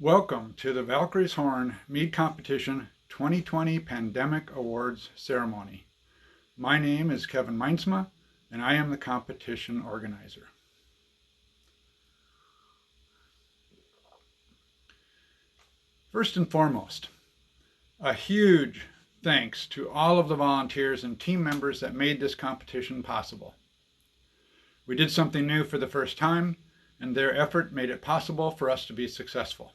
Welcome to the Valkyries Horn Mead Competition 2020 Pandemic Awards Ceremony. My name is Kevin Meinsma, and I am the competition organizer. First and foremost, a huge thanks to all of the volunteers and team members that made this competition possible. We did something new for the first time, and their effort made it possible for us to be successful.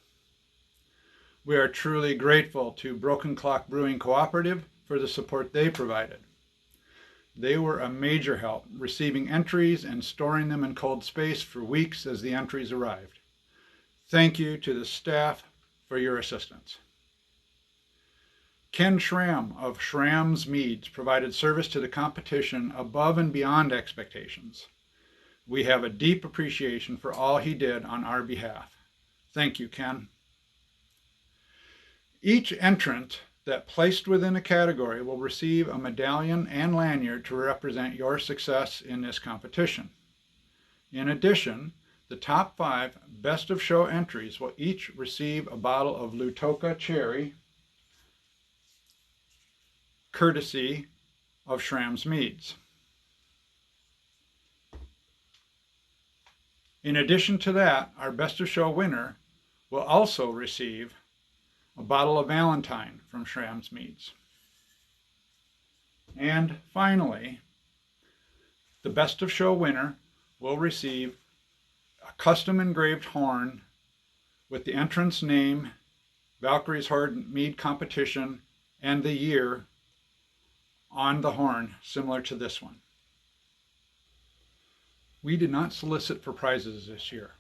We are truly grateful to Broken Clock Brewing Cooperative for the support they provided. They were a major help, receiving entries and storing them in cold space for weeks as the entries arrived. Thank you to the staff for your assistance. Ken Schramm of Shramm's Meads provided service to the competition above and beyond expectations. We have a deep appreciation for all he did on our behalf. Thank you, Ken. Each entrant that placed within a category will receive a medallion and lanyard to represent your success in this competition. In addition, the top 5 best of show entries will each receive a bottle of Lutowka cherry, courtesy of Shramm's Meads. In addition to that, our best of show winner will also receive a bottle of Valentine from Shramm's Meads. And finally, the best of show winner will receive a custom engraved horn with the entrant's name, Valkyries Horn Mead Competition, and the year on the horn, similar to this one. We did not solicit for prizes this year.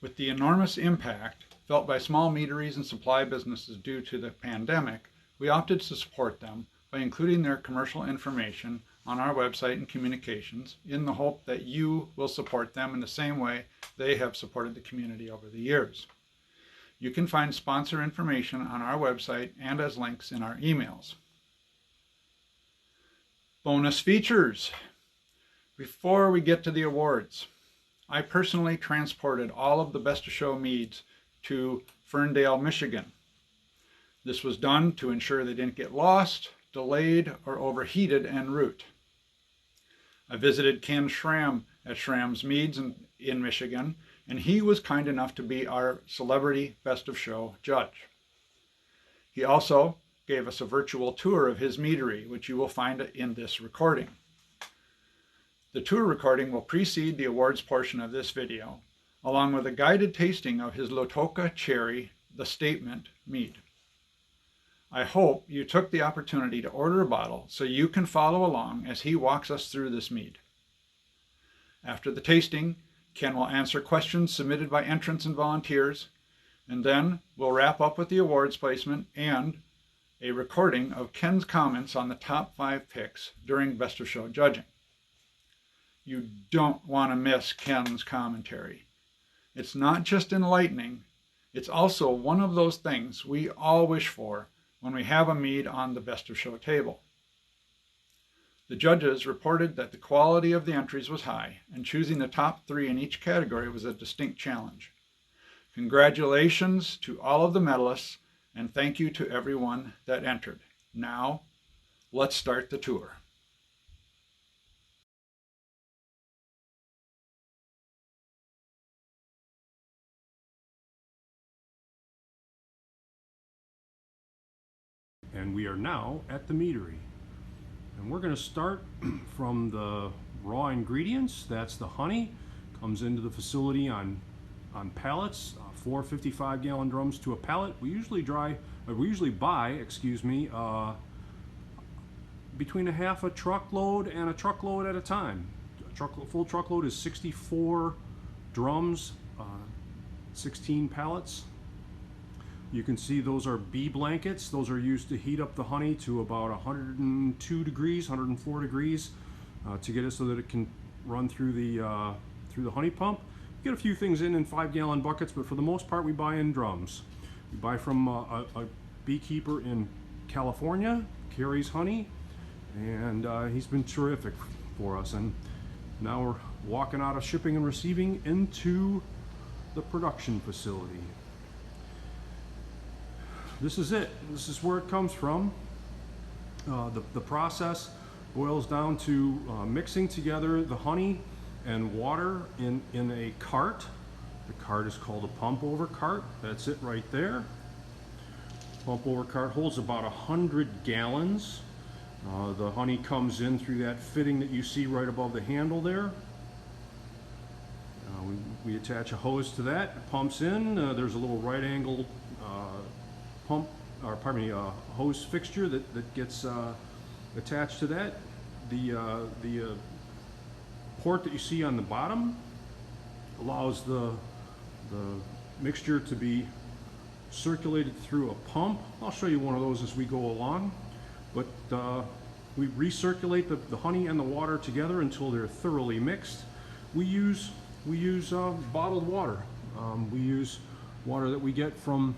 With the enormous impact felt by small meaderies and supply businesses due to the pandemic, we opted to support them by including their commercial information on our website and communications in the hope that you will support them in the same way they have supported the community over the years. You can find sponsor information on our website and as links in our emails. Bonus features. Before we get to the awards, I personally transported all of the Best of Show meads to Ferndale, Michigan. This was done to ensure they didn't get lost, delayed, or overheated en route. I visited Ken Schramm at Shramm's Meads in Michigan, and he was kind enough to be our celebrity Best of Show judge. He also gave us a virtual tour of his meadery, which you will find in this recording. The tour recording will precede the awards portion of this video, along with a guided tasting of his Lutowka Cherry, the Statement mead. I hope you took the opportunity to order a bottle so you can follow along as he walks us through this mead. After the tasting, Ken will answer questions submitted by entrants and volunteers, and then we'll wrap up with the awards placement and a recording of Ken's comments on the top 5 picks during Best of Show judging. You don't want to miss Ken's commentary. It's not just enlightening, it's also one of those things we all wish for when we have a mead on the Best of Show table. The judges reported that the quality of the entries was high, and choosing the top 3 in each category was a distinct challenge. Congratulations to all of the medalists, and thank you to everyone that entered. Now, let's start the tour. And we are now at the meadery. And we're going to start from the raw ingredients. That's the honey. Comes into the facility on pallets, 4 55-gallon drums to a pallet. We usually buy, between a half a truckload and a truckload at a time. Full truckload is 64 drums, 16 pallets. You can see those are bee blankets. Those are used to heat up the honey to about 102 degrees, 104 degrees, to get it so that it can run through the honey pump. Get a few things in 5-gallon buckets, but for the most part we buy in drums. We buy from a beekeeper in California, carries honey, and he's been terrific for us. And now we're walking out of shipping and receiving into the production facility. this is it. This is where it comes from. The process boils down to mixing together the honey and water in a cart. The cart is called a pump over cart. That's it right there. Pump over cart holds about 100 gallons. The honey comes in through that fitting that you see right above the handle there. We attach a hose to that, it pumps in. There's a little right angle hose fixture that gets attached to that. The port that you see on the bottom allows the mixture to be circulated through a pump. I'll show you one of those as we go along. But we recirculate the honey and the water together until they're thoroughly mixed. We use bottled water. We use water that we get from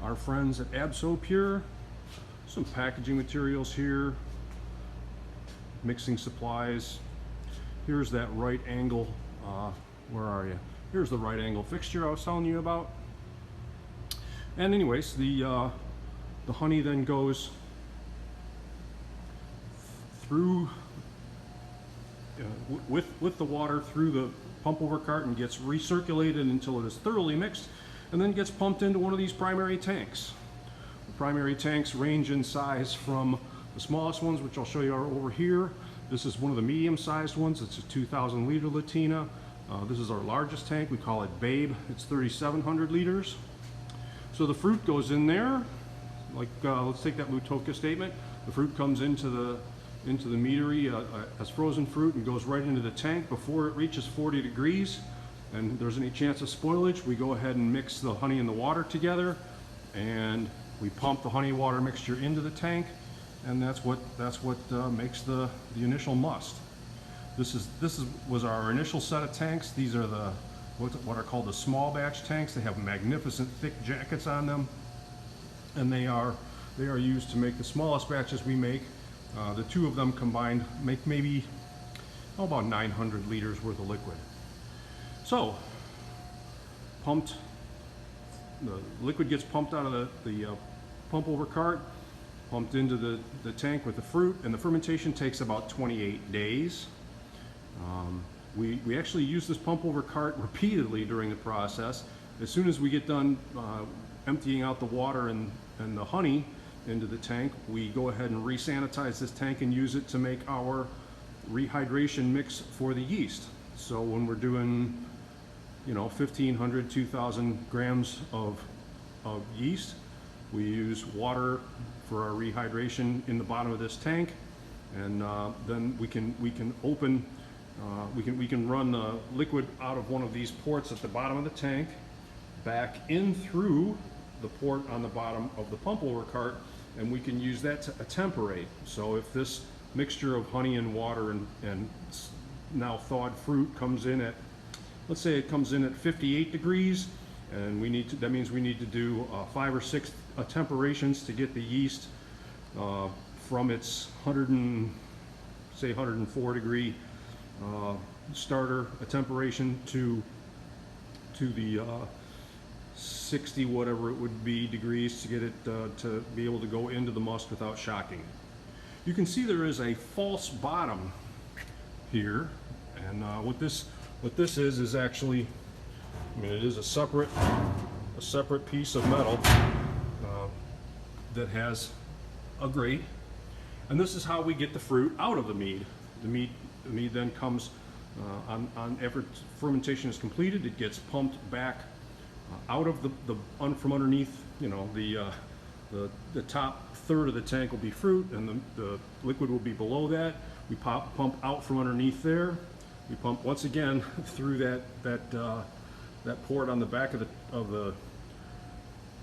our friends at AbsoPure. Some packaging materials here, mixing supplies. Here's that right angle, where are you? Here's the right angle fixture I was telling you about. And anyways, the honey then goes through with the water through the pump over cart and gets recirculated until it is thoroughly mixed, and then gets pumped into one of these primary tanks. The primary tanks range in size from the smallest ones, which I'll show you are over here. This is one of the medium-sized ones. It's a 2,000 liter Latina. This is our largest tank. We call it Babe. It's 3,700 liters. So the fruit goes in there. Like let's take that Lutowka statement. The fruit comes into the meadery as frozen fruit and goes right into the tank before it reaches 40 degrees. And if there's any chance of spoilage, we go ahead and mix the honey and the water together, and we pump the honey water mixture into the tank, and that's what makes the initial must. This was our initial set of tanks. These are what are called the small batch tanks. They have magnificent thick jackets on them, and they are used to make the smallest batches we make. The two of them combined make maybe about 900 liters worth of liquid. So, the liquid gets pumped out of the pump over cart, pumped into the tank with the fruit, and the fermentation takes about 28 days. We actually use this pump over cart repeatedly during the process. As soon as we get done emptying out the water and the honey into the tank, we go ahead and re-sanitize this tank and use it to make our rehydration mix for the yeast. So when we're doing 1,500, 2,000 grams of yeast, we use water for our rehydration in the bottom of this tank, and then we can run the liquid out of one of these ports at the bottom of the tank back in through the port on the bottom of the pump over cart, and we can use that to attemperate. So if this mixture of honey and water and now thawed fruit comes in at, let's say it comes in at 58 degrees, and that means we need to do 5 or 6 attemperations to get the yeast from its 104 degree starter attemperation to the 60 whatever it would be degrees to get it to be able to go into the must without shocking it. You can see there is a false bottom here, and what this is actually, it is a separate piece of metal that has a grate, and this is how we get the fruit out of the mead. The mead then comes after fermentation is completed, it gets pumped back out of from underneath. The top third of the tank will be fruit, and the liquid will be below that. We pump out from underneath there. We pump once again through that port on the back of the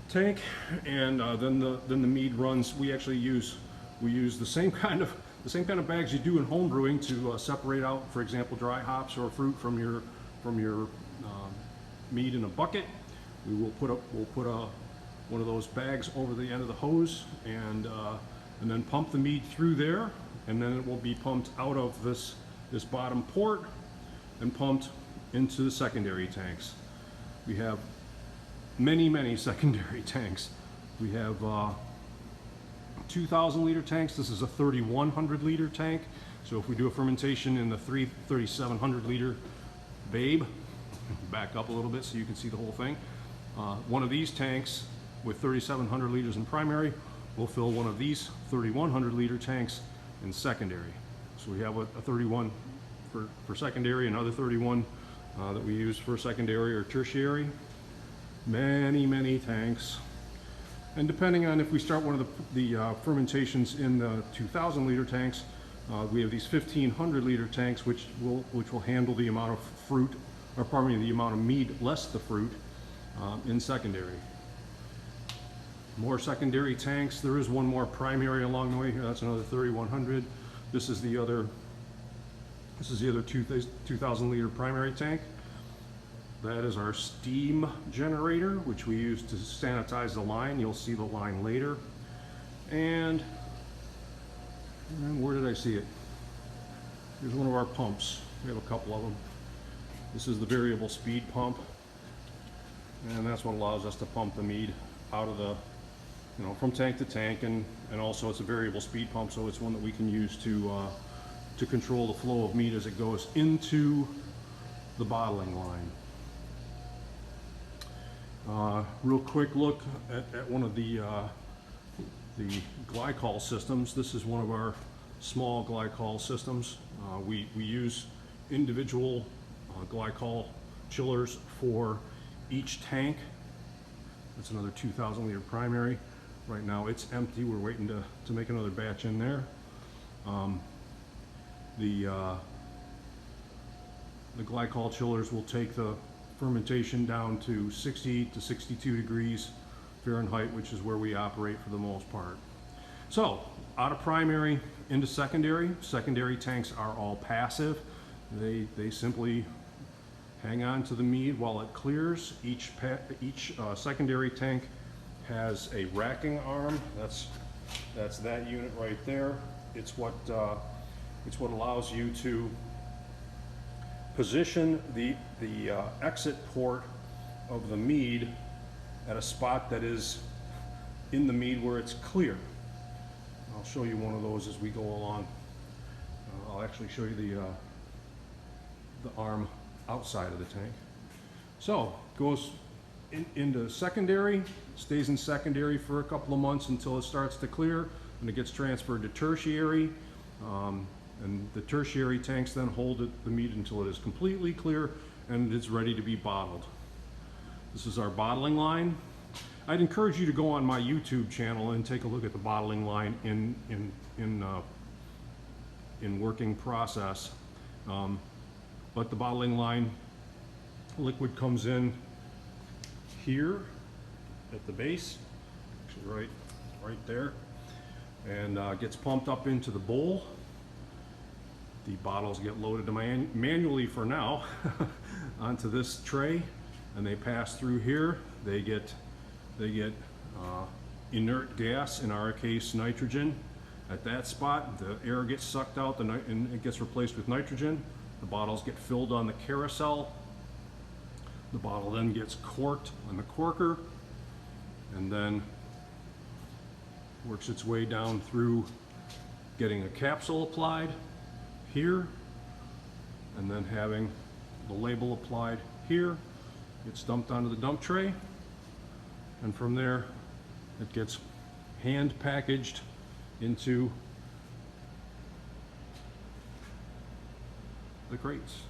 tank, and then the mead runs. We use the same kind of bags you do in home brewing to separate out, for example, dry hops or fruit from your mead in a bucket. We'll put one of those bags over the end of the hose, and then pump the mead through there, and then it will be pumped out of this bottom port and pumped into the secondary tanks. We have many secondary tanks. We have 2,000 liter tanks. This is a 3,100 liter tank. So if we do a fermentation in the 3,700 liter babe, back up a little bit so you can see the whole thing. One of these tanks with 3,700 liters in primary will fill one of these 3,100 liter tanks in secondary. So we have a 31 for secondary, another 31 that we use for secondary or tertiary. Many tanks. And depending on if we start one of the fermentations in the 2,000 liter tanks, we have these 1,500 liter tanks which will handle the amount of fruit, or pardon me, the amount of mead less the fruit in secondary. More secondary tanks. There is one more primary along the way here. That's another 3,100. This is the other 2,000 liter primary tank. That is our steam generator, which we use to sanitize the line. You'll see the line later. And where did I see it? Here's one of our pumps. We have a couple of them. This is the variable speed pump, and that's what allows us to pump the mead out of the, from tank to tank, and also it's a variable speed pump, so it's one that we can use to control the flow of mead as it goes into the bottling line. Real quick look at one of the glycol systems. This is one of our small glycol systems. We use individual glycol chillers for each tank. That's another 2,000 liter primary. Right now it's empty. We're waiting to make another batch in there. The glycol chillers will take the fermentation down to 60 to 62 degrees Fahrenheit, which is where we operate for the most part. So out of primary into secondary. Secondary tanks are all passive. They simply hang on to the mead while it clears. Each secondary tank has a racking arm. That's that unit right there. It's what allows you to position the exit port of the mead at a spot that is in the mead where it's clear. I'll show you one of those as we go along. I'll actually show you the arm outside of the tank. So goes into secondary, stays in secondary for a couple of months until it starts to clear, and it gets transferred to tertiary. And the tertiary tanks then hold the mead until it is completely clear and it's ready to be bottled. This is our bottling line. I'd encourage you to go on my YouTube channel and take a look at the bottling line in working process. But the bottling line, liquid comes in here at the base, actually right there, and gets pumped up into the bowl. The bottles get loaded manually for now onto this tray, and they pass through here. They get inert gas, in our case nitrogen. At that spot, the air gets sucked out and it gets replaced with nitrogen. The bottles get filled on the carousel. The bottle then gets corked on the corker, and then works its way down through getting a capsule applied here, and then having the label applied here. Gets dumped onto the dump tray, and from there it gets hand packaged into the crates.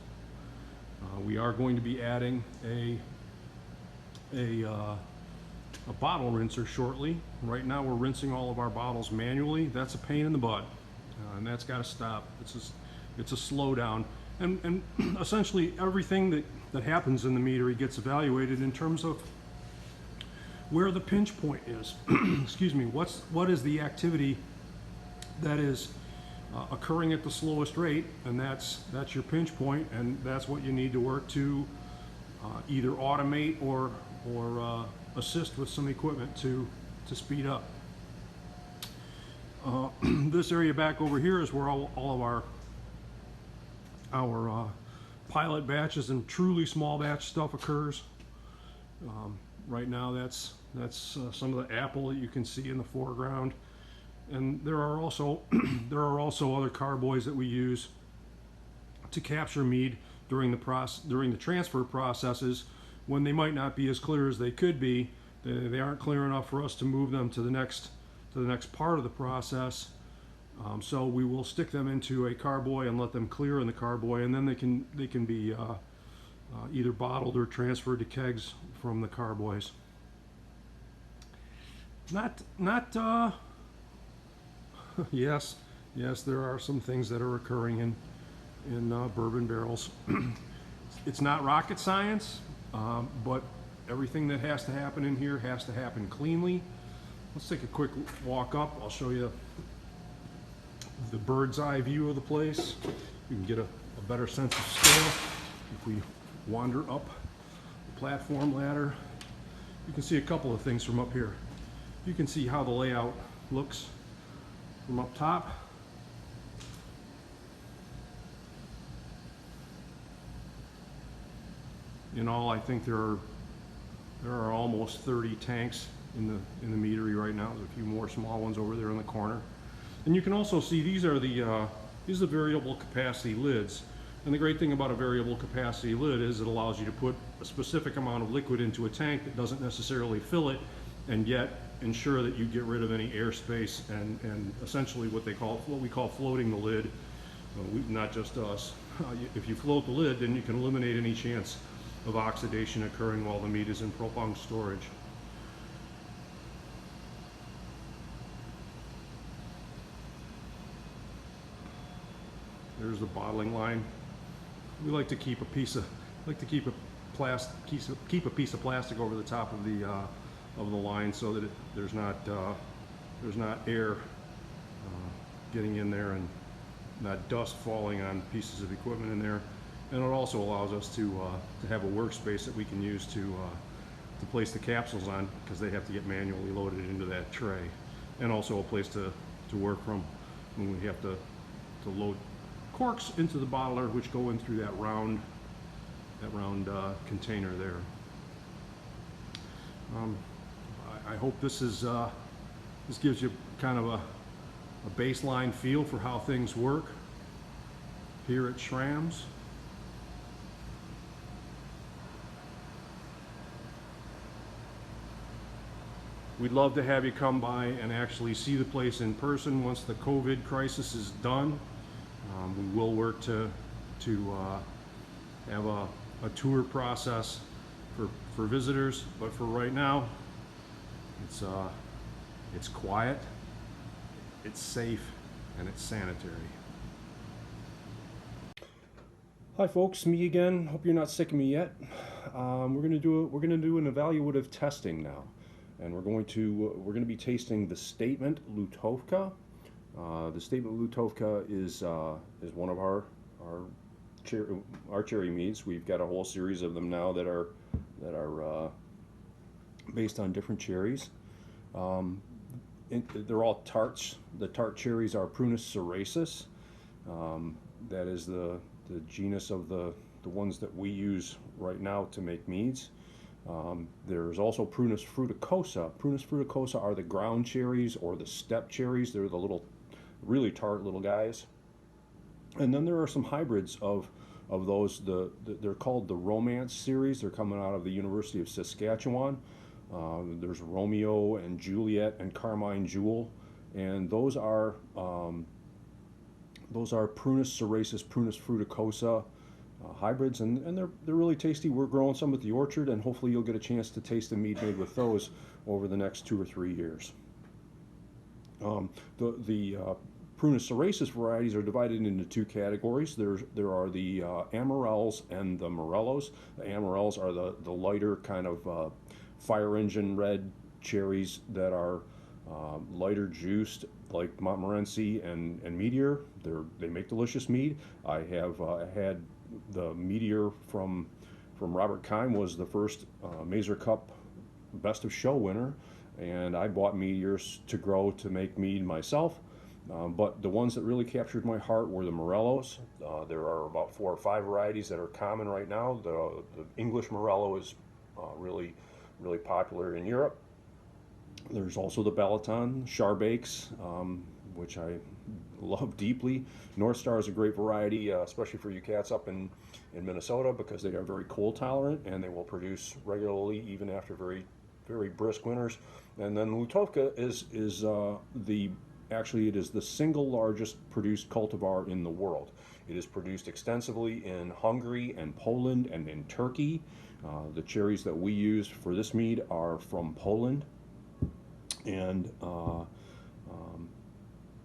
We are going to be adding a bottle rinser shortly. Right now we're rinsing all of our bottles manually. That's a pain in the butt, and that's got to stop. It's a slowdown, and essentially everything that happens in the meadery gets evaluated in terms of where the pinch point is. Excuse me. What is the activity that is occurring at the slowest rate, and that's your pinch point, and that's what you need to work to either automate or assist with some equipment to speed up. This area back over here is where all of our pilot batches and truly small batch stuff occurs. Right now, that's some of the apple that you can see in the foreground, and there are also there are also other carboys that we use to capture mead during the transfer processes when they might not be as clear as they could be. They aren't clear enough for us to move them to the next part of the process. So we will stick them into a carboy and let them clear in the carboy, and then they can be either bottled or transferred to kegs from the carboys. Not yes, there are some things that are occurring in bourbon barrels. It's not rocket science, but everything that has to happen in here has to happen cleanly. Let's take a quick walk up. I'll show you the bird's eye view of the place. You can get a better sense of scale. If we wander up the platform ladder, you can see a couple of things from up here. You can see how the layout looks from up top. In all, I think there are almost 30 tanks in the meadery right now. There's a few more small ones over there in the corner. And you can also see these are the variable capacity lids. And the great thing about a variable capacity lid is it allows you to put a specific amount of liquid into a tank that doesn't necessarily fill it, and yet ensure that you get rid of any airspace and essentially what we call floating the lid. Not just us. If you float the lid, then you can eliminate any chance of oxidation occurring while the meat is in prolonged storage. There's the bottling line. We like to keep a piece of plastic over the top of the line so that there's not air getting in there and not dust falling on pieces of equipment in there. And it also allows us to have a workspace that we can use to place the capsules on, because they have to get manually loaded into that tray, and also a place to work from when we have to load corks into the bottler, which go in through that round container there. I hope this gives you kind of a baseline feel for how things work here at Shramm's. We'd love to have you come by and actually see the place in person once the COVID crisis is done. We will work to have a tour process for visitors, but for right now, it's quiet, it's safe, and it's sanitary. Hi folks, me again. Hope you're not sick of me yet. We're gonna do an evaluative testing now, and we're going to be tasting the Statement Lutowka. The Statement Lutowka is one of our cherry meads. We've got a whole series of them now that are based on different cherries. They're all tarts. The tart cherries are Prunus cerasus. That is the genus of the ones that we use right now to make meads. There's also Prunus fruticosa. Prunus fruticosa are the ground cherries or the steppe cherries. They're the little, really tart little guys. And then there are some hybrids of those. They're called the Romance series. They're coming out of the University of Saskatchewan. There's Romeo and Juliet and Carmine Jewel, and those are Prunus cerasus, Prunus fruticosa hybrids, and they're really tasty. We're growing some at the orchard, and hopefully you'll get a chance to taste the mead made with those over the next 2 or 3 years. The Prunus cerasus varieties are divided into 2 categories. There are the Amarells and the Morellos. The Amarells are the lighter kind of fire engine red cherries that are lighter juiced, like Montmorency and Meteor. They make delicious mead. I have had the Meteor from Robert Keim, was the first Mazer Cup Best of Show winner, and I bought Meteors to grow to make mead myself. But the ones that really captured my heart were the Morellos. There are about 4 or 5 varieties that are common right now. The English Morello is really really popular in Europe. There's also the Balaton, Charbakes, which I love deeply. North Star is a great variety, especially for you cats up in Minnesota, because they are very cold tolerant and they will produce regularly even after very brisk winters. And then Lutowka is actually it is the single largest produced cultivar in the world. It is produced extensively in Hungary and Poland and in Turkey. The cherries that we use for this mead are from Poland, and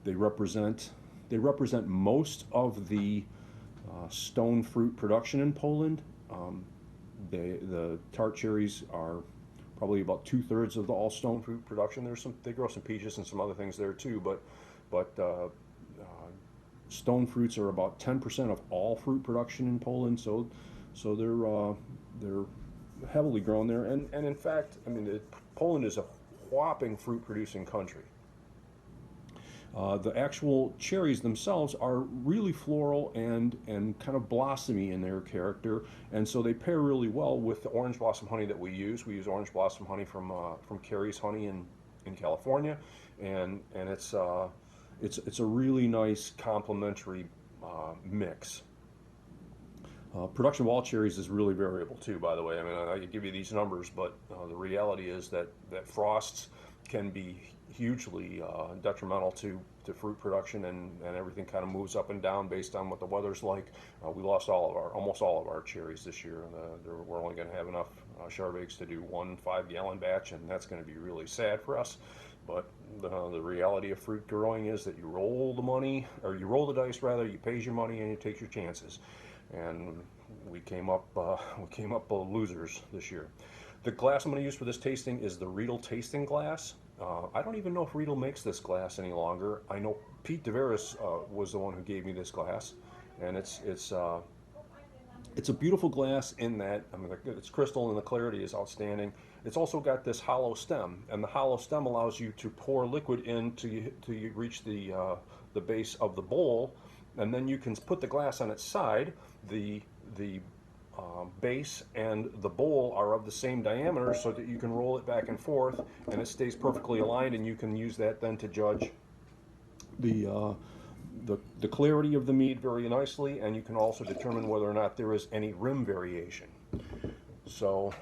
they represent most of the stone fruit production in Poland. The tart cherries are probably about 2/3 of the all stone fruit production. They grow some peaches and some other things there too, but stone fruits are about 10% of all fruit production in Poland. So they're heavily grown there, and in fact, I mean, Poland is a whopping fruit producing country. The actual cherries themselves are really floral and kind of blossomy in their character, and so they pair really well with the orange blossom honey that we use. We use orange blossom honey from Carey's Honey in California, and it's a really nice complementary mix. Production of all cherries is really variable too, by the way. I mean, I could give you these numbers, but the reality is that frosts can be hugely detrimental to fruit production, and everything kind of moves up and down based on what the weather's like. We lost almost all of our cherries this year, and we're only going to have enough Charbakes to do 1 5-gallon batch, and that's going to be really sad for us. But the reality of fruit growing is that you roll the dice rather, you pays your money and you take your chances. And we came up losers this year. The glass I'm going to use for this tasting is the Riedel tasting glass. I don't even know if Riedel makes this glass any longer. I know Pete DeVeris was the one who gave me this glass, and it's a beautiful glass in that, I mean, it's crystal and the clarity is outstanding. It's also got this hollow stem, and the hollow stem allows you to pour liquid in till you reach the base of the bowl, and then you can put the glass on its side. The base and the bowl are of the same diameter, so that you can roll it back and forth and it stays perfectly aligned, and you can use that then to judge the clarity of the mead very nicely, and you can also determine whether or not there is any rim variation. So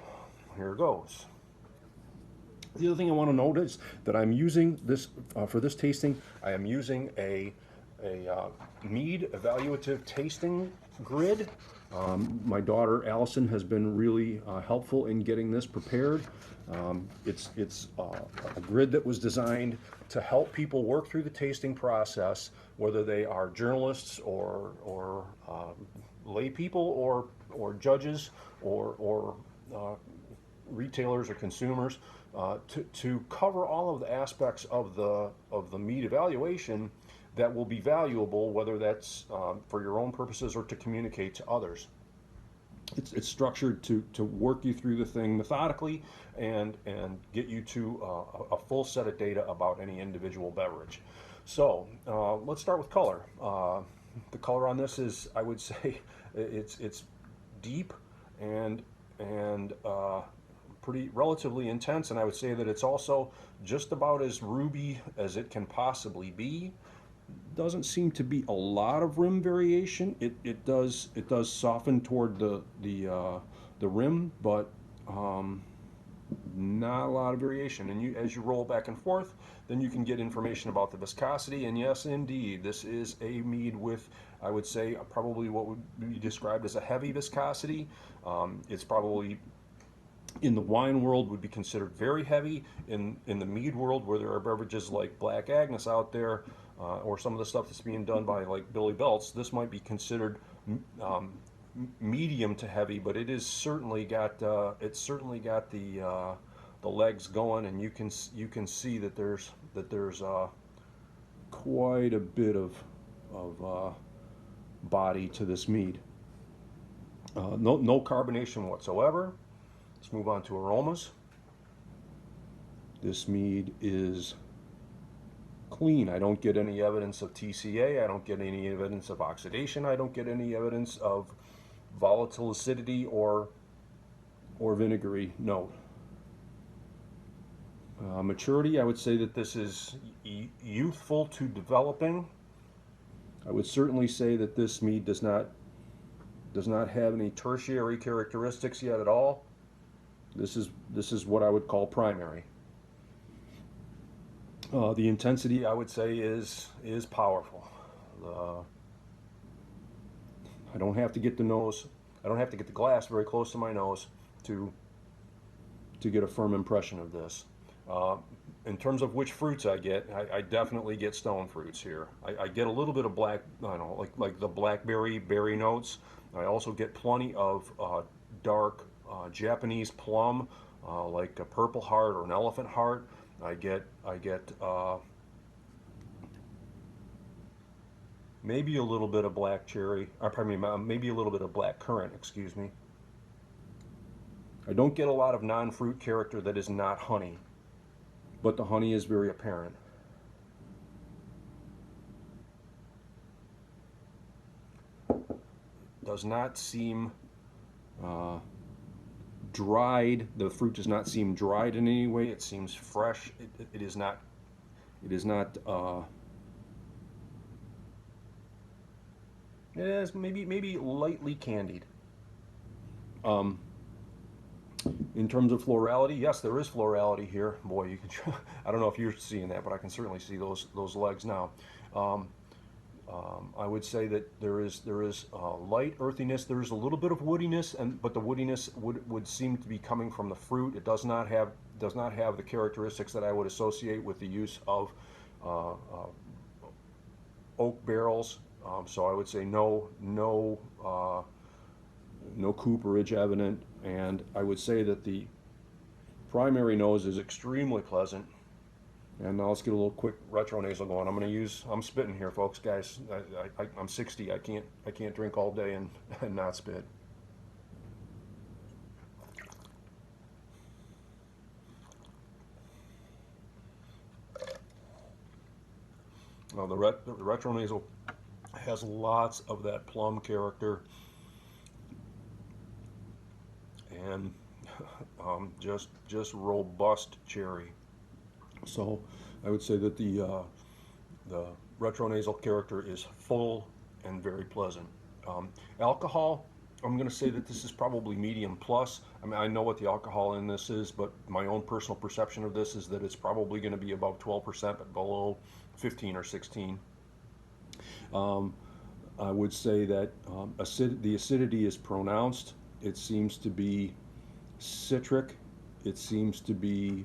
here goes. The other thing I want to note is that I'm using this for this tasting. I am using a mead evaluative tasting grid. My daughter Allison has been really helpful in getting this prepared. It's a grid that was designed to help people work through the tasting process, whether they are journalists or lay people or judges or retailers or consumers, to cover all of the aspects of the mead evaluation that will be valuable, whether that's for your own purposes or to communicate to others. It's structured to work you through the thing methodically and get you to a full set of data about any individual beverage. So let's start with color. The color on this is, I would say, it's deep and pretty relatively intense, and I would say that it's also just about as ruby as it can possibly be. Doesn't seem to be a lot of rim variation. It does soften toward the rim, but not a lot of variation. And as you roll back and forth, then you can get information about the viscosity. And yes, indeed, this is a mead with, I would say, probably what would be described as a heavy viscosity. It's probably, in the wine world, would be considered very heavy. In the mead world, where there are beverages like Black Agnes out there, or some of the stuff that's being done by like Billy Belts, this might be considered medium to heavy, but it is certainly got the legs going, and you can see that there's quite a bit of body to this mead. No carbonation whatsoever. Let's move on to aromas. This mead is clean. I don't get any evidence of TCA. I don't get any evidence of oxidation. I don't get any evidence of volatile acidity or vinegary note. Maturity, I would say that this is youthful to developing. I would certainly say that this mead does not have any tertiary characteristics yet at all. This is what I would call primary. The intensity, I would say, is powerful. I don't have to get the nose. I don't have to get the glass very close to my nose to get a firm impression of this. In terms of which fruits I get, I definitely get stone fruits here. I get a little bit of black, I don't know, like the blackberry berry notes. I also get plenty of dark Japanese plum, like a purple heart or an elephant heart. I get maybe a little bit of black cherry, or pardon me, maybe a little bit of black currant, excuse me. I don't get a lot of non-fruit character that is not honey, but the honey is very apparent. Does not seem dried. The fruit does not seem dried in any way. It seems fresh. It is not. It is not. It is maybe lightly candied. In terms of florality, yes, there is florality here. Boy, you can. I don't know if you're seeing that, but I can certainly see those legs now. I would say that there is light earthiness. There is a little bit of woodiness, but the woodiness would seem to be coming from the fruit. It does not have the characteristics that I would associate with the use of oak barrels. So I would say no cooperage evident, and I would say that the primary nose is extremely pleasant. And now let's get a little quick retronasal going. I'm spitting here, folks, guys. I'm 60. I can't drink all day and not spit. Now the retronasal has lots of that plum character, and just robust cherry. So I would say that the retronasal character is full and very pleasant. Alcohol, I'm going to say that this is probably medium plus. I mean, I know what the alcohol in this is, but my own personal perception of this is that it's probably going to be about 12%, but below 15 or 16. I would say that the acidity is pronounced. It seems to be citric. It seems to be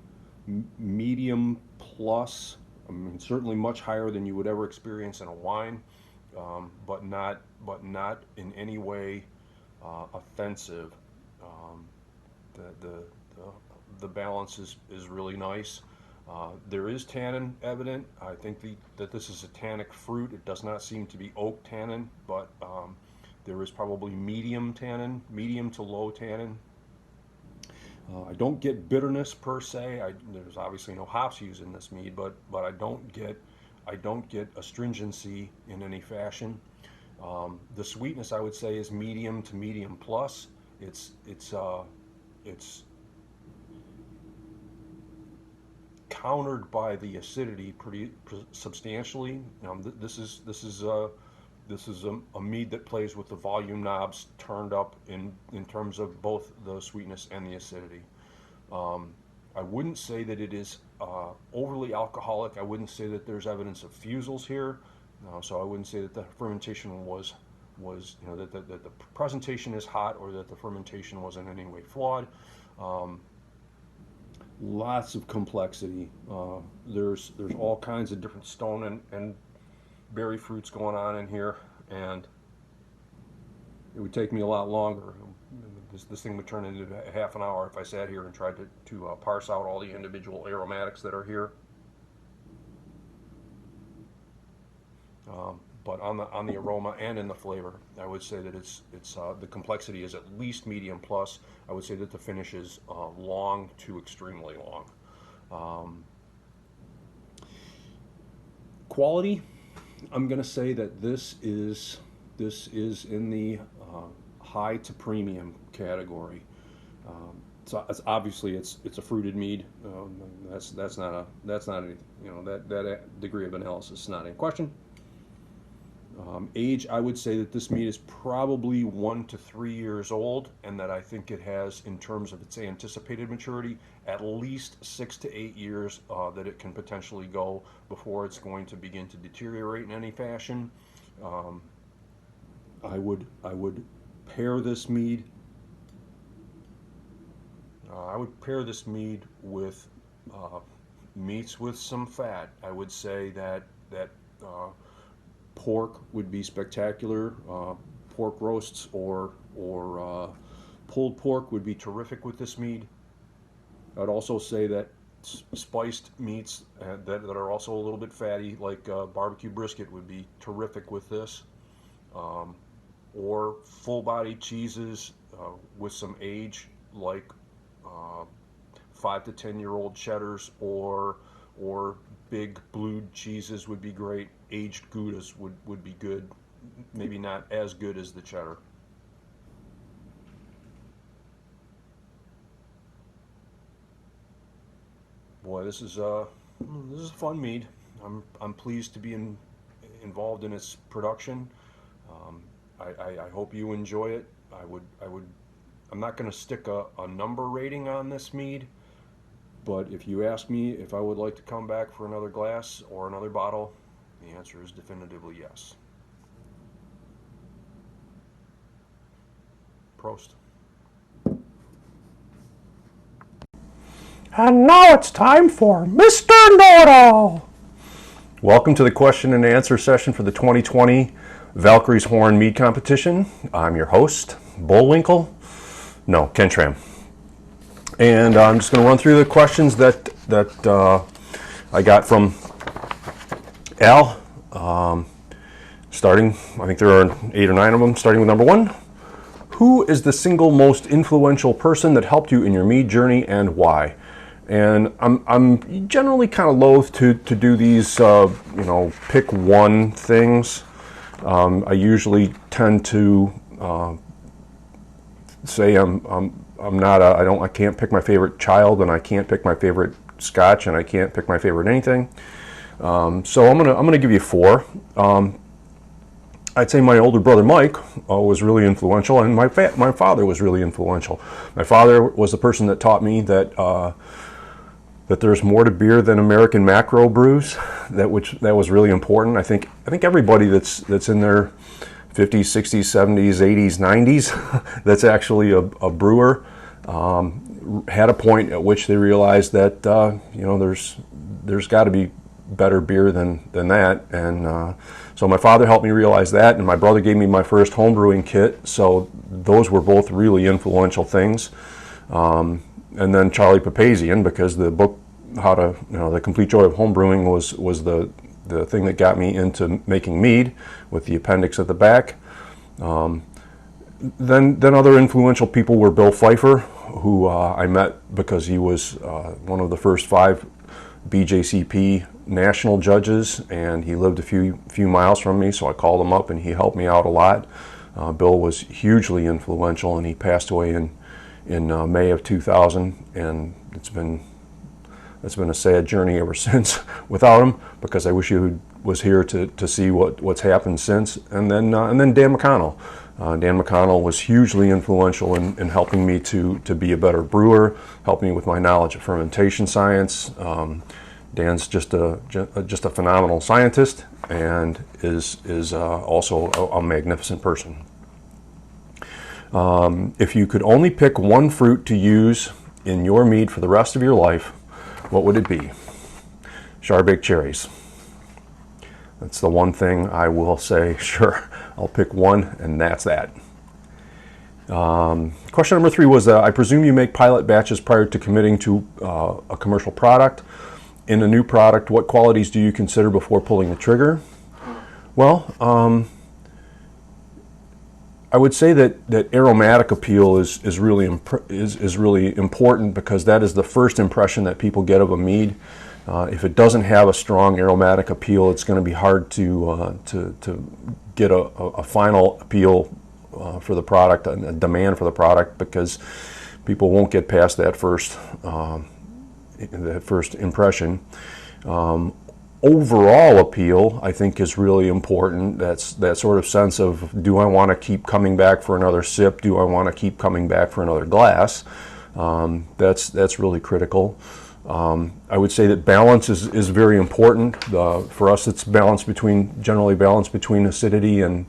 medium plus. I mean, certainly much higher than you would ever experience in a wine, but not in any way offensive. The balance is really nice. There is tannin evident. I think that this is a tannic fruit. It does not seem to be oak tannin, but there is probably medium tannin, medium to low tannin. I don't get bitterness per se. There's obviously no hops used in this mead, but I don't get astringency in any fashion. The sweetness, I would say, is medium to medium plus. It's countered by the acidity pretty substantially. This is a mead that plays with the volume knobs turned up in terms of both the sweetness and the acidity. I wouldn't say that it is overly alcoholic. I wouldn't say that there's evidence of fusels here. So I wouldn't say that the fermentation was that the presentation is hot or that the fermentation was in any way flawed. Lots of complexity. There's all kinds of different stone and berry fruits going on in here, and it would take me a lot longer. This thing would turn into a half an hour if I sat here and tried to parse out all the individual aromatics that are here. But on the aroma and in the flavor, I would say that it's the complexity is at least medium plus. I would say that the finish is long to extremely long. Quality, I'm going to say that this is in the high to premium category. obviously it's a fruited mead. That's not a that degree of analysis is not in question. Age, I would say that this mead is probably 1 to 3 years old, and that I think it has, in terms of its anticipated maturity, at least 6 to 8 years that it can potentially go before it's going to begin to deteriorate in any fashion. I would pair this mead. I would pair this mead with meats with some fat. I would say that pork would be spectacular. Pork roasts or pulled pork would be terrific with this mead. I'd also say that spiced meats that are also a little bit fatty, like barbecue brisket, would be terrific with this. Or full-bodied cheeses with some age, like 5 to 10-year-old cheddars, or big blued cheeses would be great. Aged Goudas would be good, maybe not as good as the cheddar. Boy, this is a fun mead. I'm pleased to be involved in its production. I hope you enjoy it. I'm not going to stick a number rating on this mead, but if you ask me if I would like to come back for another glass or another bottle, the answer is definitively yes. Prost. And now it's time for Mr. Know-It-All. Welcome to the question and answer session for the 2020 Valkyries Horn Mead Competition. I'm your host, Ken Schramm. And I'm just going to run through the questions that I got from Al. Starting, I think there are 8 or 9 of them, starting with number 1. Who is the single most influential person that helped you in your mead journey, and why? And I'm generally kind of loath to do these, pick one things. I usually tend to say I can't pick my favorite child, and I can't pick my favorite scotch, and I can't pick my favorite anything. So I'm gonna give you 4. I'd say my older brother Mike was really influential, and my father was really influential. My father was the person that taught me that there's more to beer than American macro brews. That was really important. I think everybody that's in their 50s, 60s, 70s, 80s, 90s that's actually a brewer had a point at which they realized that there's got to be better beer than that, and so my father helped me realize that, and my brother gave me my first home brewing kit. So those were both really influential things. And then Charlie Papazian, because the book The Complete Joy of Home Brewing was the thing that got me into making mead, with the appendix at the back. Then other influential people were Bill Pfeiffer, who I met because he was one of the first 5 BJCP national judges, and he lived a few miles from me, so I called him up and he helped me out a lot. Bill was hugely influential, and he passed away in May of 2000, and it's been a sad journey ever since without him, because I wish he was here to see what's happened since. And then Dan McConnell. Dan McConnell was hugely influential in helping me to be a better brewer, helping me with my knowledge of fermentation science. Dan's just a phenomenal scientist, and is also a magnificent person. If you could only pick one fruit to use in your mead for the rest of your life, what would it be? Charbake cherries. That's the one thing I will say, sure, I'll pick one, and that's that. Question number 3 was, I presume you make pilot batches prior to committing to a commercial product. In a new product, what qualities do you consider before pulling the trigger? Well, I would say that aromatic appeal is really important, because that is the first impression that people get of a mead. If it doesn't have a strong aromatic appeal, it's going to be hard to get a final appeal for the product, a demand for the product, because People won't get past that first impression. Overall appeal, I think, is really important. That's that sort of sense of, do I want to keep coming back for another sip? Do I want to keep coming back for another glass? That's really critical. I would say that balance is very important. For us, it's generally balance between acidity and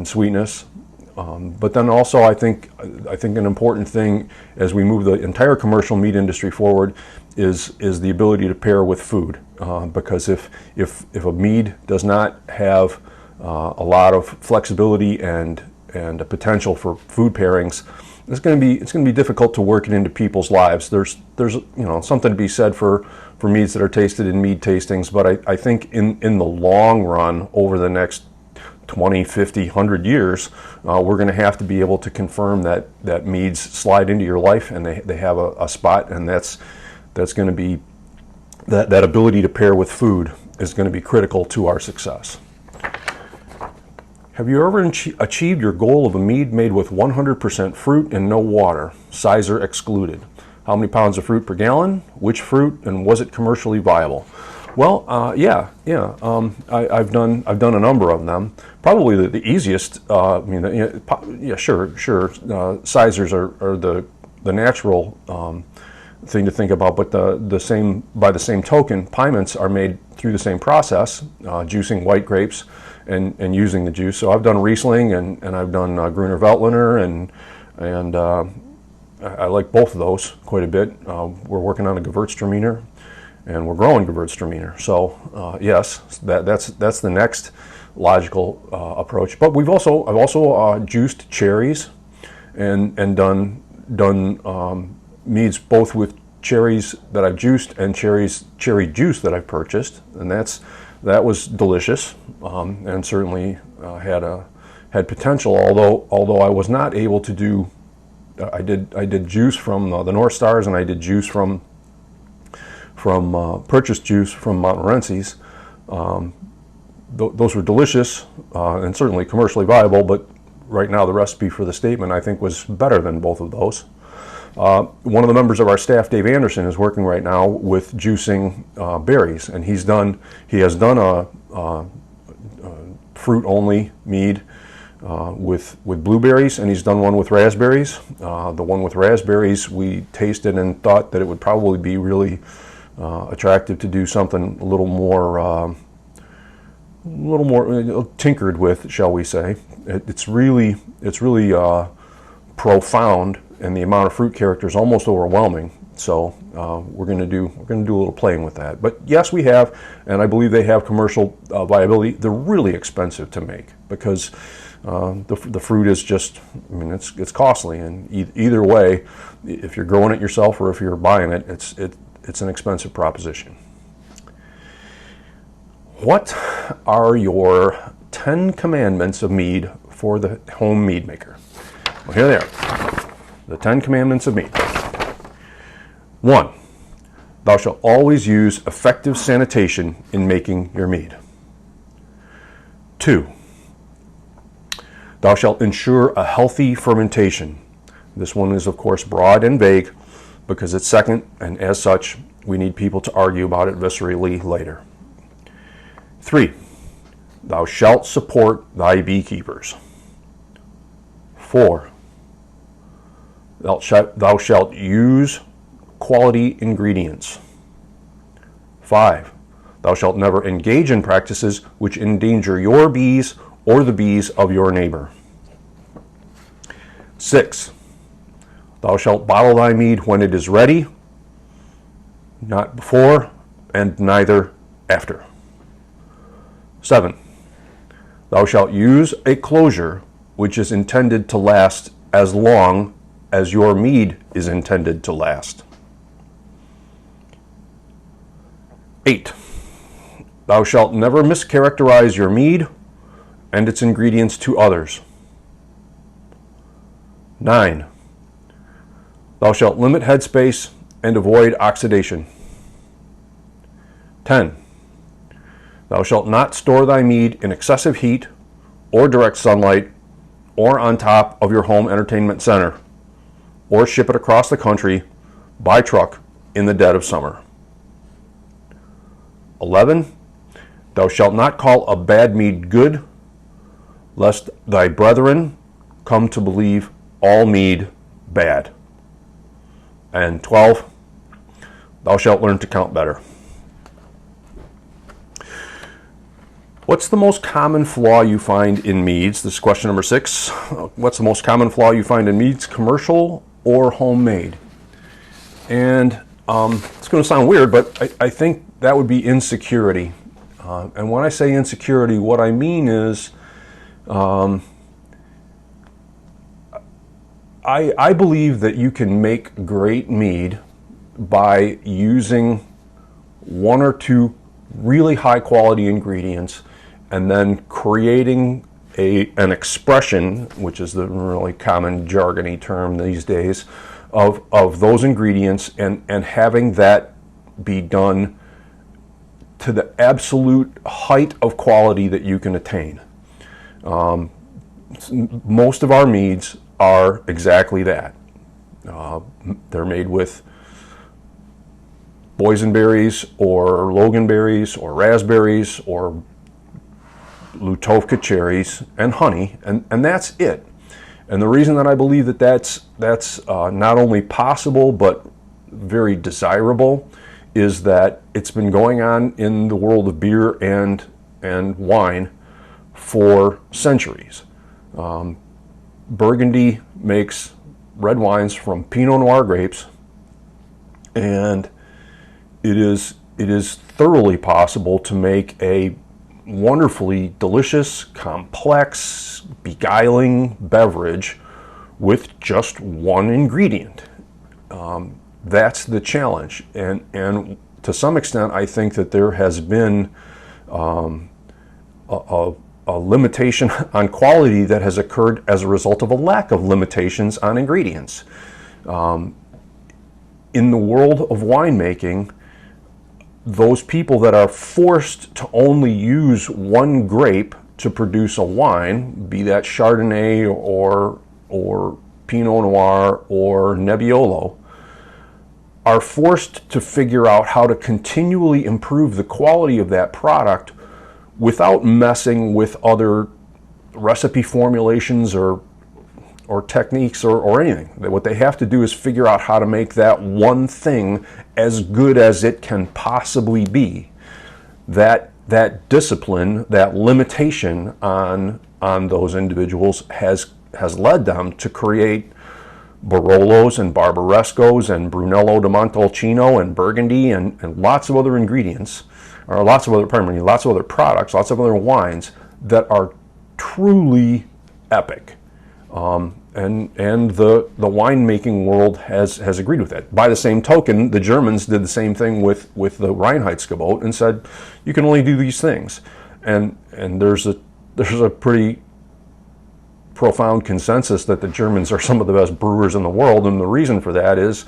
sweetness. But then also, I think an important thing as we move the entire commercial meat industry forward is the ability to pair with food. Because if a mead does not have a lot of flexibility and a potential for food pairings, it's going to be difficult to work it into people's lives. There's something to be said for meads that are tasted in mead tastings, but I think in the long run, over the next 20, 50, 100 years, we're going to have to be able to confirm that meads slide into your life and they have a spot, and that's going to be that ability to pair with food is going to be critical to our success. Have you ever achieved your goal of a mead made with 100% fruit and no water, sizer excluded? How many pounds of fruit per gallon? Which fruit, and was it commercially viable? Well, yeah. I've done a number of them. Probably the easiest. Sure. Sizers are the natural thing to think about, but by the same token, piments are made through the same process, juicing white grapes and using the juice. So I've done Riesling and I've done Gruner Veltliner, and I like both of those quite a bit. We're working on a Gewürztraminer, and we're growing Gewürztraminer. So yes, that's the next logical approach. But I've also juiced cherries and done meads both with cherries that I've juiced and cherry juice that I've purchased, and that was delicious, and certainly had potential. Although I was not able to do, I did juice from the North Stars, and I did juice from purchased juice from Montmorency's. Those were delicious and certainly commercially viable, but right now the recipe for the statement, I think, was better than both of those. One of the members of our staff, Dave Anderson, is working right now with juicing berries, and he has done a fruit-only mead with blueberries, and he's done one with raspberries. The one with raspberries, we tasted and thought that it would probably be really attractive to do something a little more tinkered with, shall we say. It's really profound, and the amount of fruit character is almost overwhelming. So we're going to do a little playing with that. But yes, we have, and I believe they have commercial viability. They're really expensive to make because the fruit is just, it's costly, and either way, if you're growing it yourself or if you're buying it, it's an expensive proposition. What are your 10 commandments of mead for the home mead maker? Well, here they are. The 10 commandments of mead. 1. Thou shalt always use effective sanitation in making your mead. 2. Thou shalt ensure a healthy fermentation. This one is, of course, broad and vague because it's second, and as such, we need people to argue about it viscerally later. 3. Thou shalt support thy beekeepers. 4. Thou shalt use quality ingredients. 5. Thou shalt never engage in practices which endanger your bees or the bees of your neighbor. 6. Thou shalt bottle thy mead when it is ready, not before and neither after. 7. Thou shalt use a closure which is intended to last as long as your mead is intended to last. 8. Thou shalt never mischaracterize your mead and its ingredients to others. 9. Thou shalt limit headspace and avoid oxidation. 10. Thou shalt not store thy mead in excessive heat or direct sunlight or on top of your home entertainment center. or ship it across the country by truck in the dead of summer. 11. Thou shalt not call a bad mead good, lest thy brethren come to believe all mead bad. And 12. Thou shalt learn to count better. What's the most common flaw you find in meads? This is question number 6. What's the most common flaw you find in meads, commercial or homemade? And it's going to sound weird, but I think that would be insecurity. And when I say insecurity, what I mean is I believe that you can make great mead by using one or two really high quality ingredients and then creating an expression, which is the really common jargony term these days, of those ingredients and having that be done to the absolute height of quality that you can attain. Most of our meads are exactly that. They're made with boysenberries or loganberries or raspberries or Lutowka cherries and honey, and that's it. And the reason that I believe that that's not only possible but very desirable is that it's been going on in the world of beer and wine for centuries. Burgundy makes red wines from Pinot Noir grapes, and it is thoroughly possible to make a wonderfully delicious, complex, beguiling beverage with just one ingredient. That's the challenge, and to some extent, I think that there has been a limitation on quality that has occurred as a result of a lack of limitations on ingredients. In the world of winemaking, those people that are forced to only use one grape to produce a wine, be that Chardonnay or Pinot Noir or Nebbiolo, are forced to figure out how to continually improve the quality of that product without messing with other recipe formulations or techniques or anything. What they have to do is figure out how to make that one thing as good as it can possibly be. That discipline, that limitation on those individuals has led them to create Barolos and Barbarescos and Brunello di Montalcino and Burgundy and lots of other ingredients, or lots of other products, lots of other wines that are truly epic. And the winemaking world has agreed with that. By the same token, the Germans did the same thing with the Reinheitsgebot and said, you can only do these things. And there's a pretty profound consensus that the Germans are some of the best brewers in the world, and the reason for that is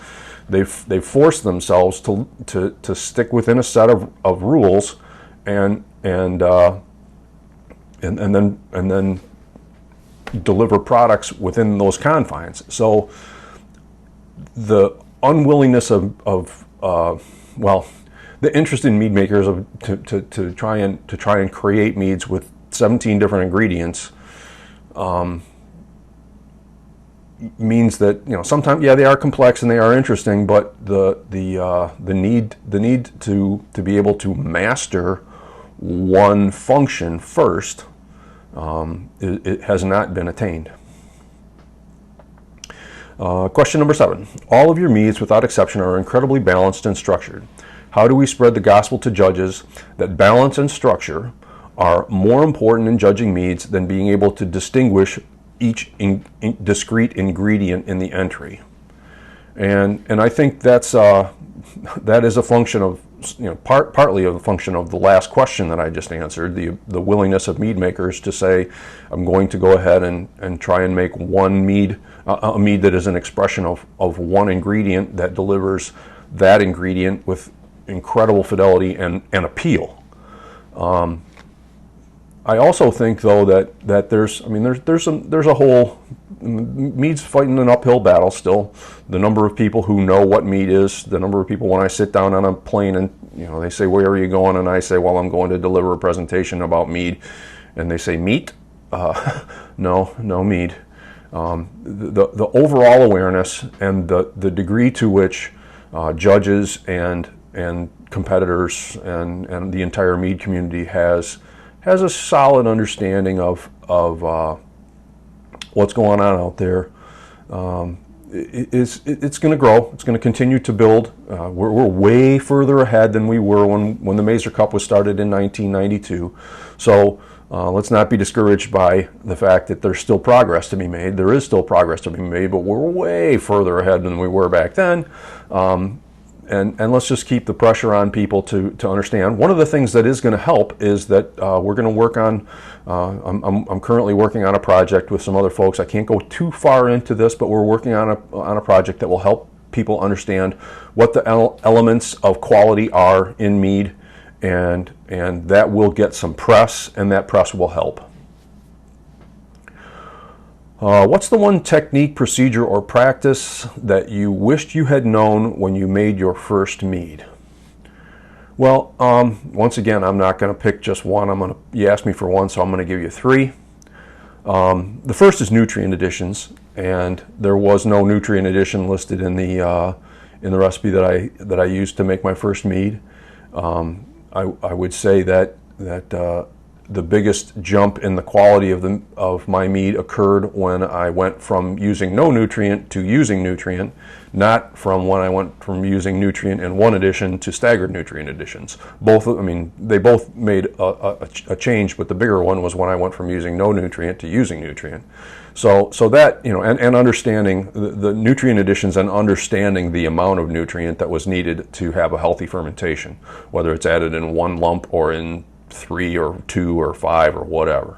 they've forced themselves to stick within a set of rules and then deliver products within those confines. So the unwillingness of the interest in mead makers to try and create meads with 17 different ingredients means that sometimes they are complex and they are interesting, but the need to be able to master one function first it has not been attained. Question number 7. All of your meads, without exception, are incredibly balanced and structured. How do we spread the gospel to judges that balance and structure are more important in judging meads than being able to distinguish each discrete ingredient in the entry? And I think that is a function of partly a function of the last question that I just answered, the willingness of mead makers to say, I'm going to go ahead and try and make one mead, a mead that is an expression of one ingredient that delivers that ingredient with incredible fidelity and appeal. I also think though that there's a whole mead's fighting an uphill battle still. The number of people who know what mead is, the number of people when I sit down on a plane and they say, where are you going? And I say, well, I'm going to deliver a presentation about mead, and they say, meat? No mead. The overall awareness and the degree to which judges and competitors and the entire mead community has a solid understanding of what's going on out there. It's going to grow. It's going to continue to build. We're way further ahead than we were when the Mazer Cup was started in 1992. So let's not be discouraged by the fact that there's still progress to be made. There is still progress to be made, but we're way further ahead than we were back then. And let's just keep the pressure on people to understand. One of the things that is going to help is that we're going to work on, I'm currently working on a project with some other folks. I can't go too far into this, but we're working on a project that will help people understand what the elements of quality are in mead, and that will get some press, and that press will help. What's the one technique, procedure, or practice that you wished you had known when you made your first mead? Well, once again, I'm not going to pick just one. You asked me for one, so I'm going to give you three. The first is nutrient additions, and there was no nutrient addition listed in the recipe that I used to make my first mead. I would say that the biggest jump in the quality of my mead occurred when I went from using no nutrient to using nutrient, not from when I went from using nutrient in one addition to staggered nutrient additions. They both made a change, but the bigger one was when I went from using no nutrient to using nutrient. So that, and understanding the nutrient additions and understanding the amount of nutrient that was needed to have a healthy fermentation, whether it's added in one lump or in 3 or 2 or 5 or whatever.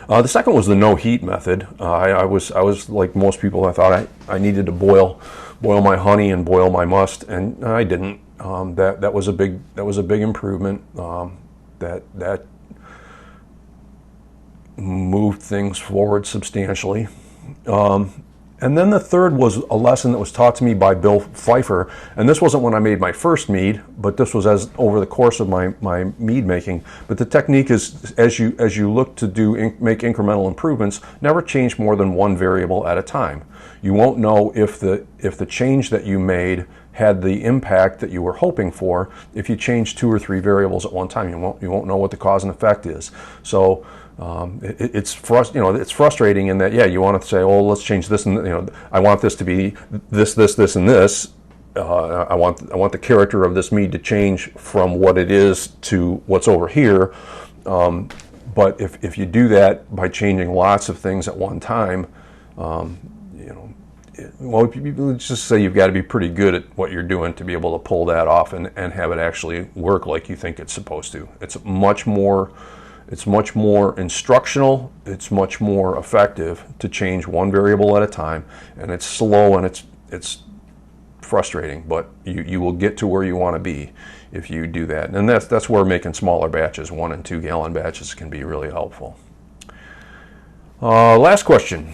The second was the no heat method. I was like most people. I thought I needed to boil my honey and boil my must, and I didn't. That was a big improvement. That moved things forward substantially. And then the third was a lesson that was taught to me by Bill Pfeiffer, and this wasn't when I made my first mead, but this was over the course of my mead making. But the technique is, as you look to make incremental improvements, never change more than one variable at a time. You won't know if the change that you made had the impact that you were hoping for if you change 2 or 3 variables at one time. You won't know what the cause and effect is. So it's frustrating in that, you want to say, oh, let's change this, and I want this to be this, and this. I want the character of this mead to change from what it is to what's over here. But if you do that by changing lots of things at one time, let's just say you've got to be pretty good at what you're doing to be able to pull that off and have it actually work like you think it's supposed to. It's much more instructional, it's much more effective to change one variable at a time, and it's slow and it's frustrating, but you will get to where you want to be if you do that. And that's where making smaller batches, 1 and 2 gallon batches, can be really helpful. Last question.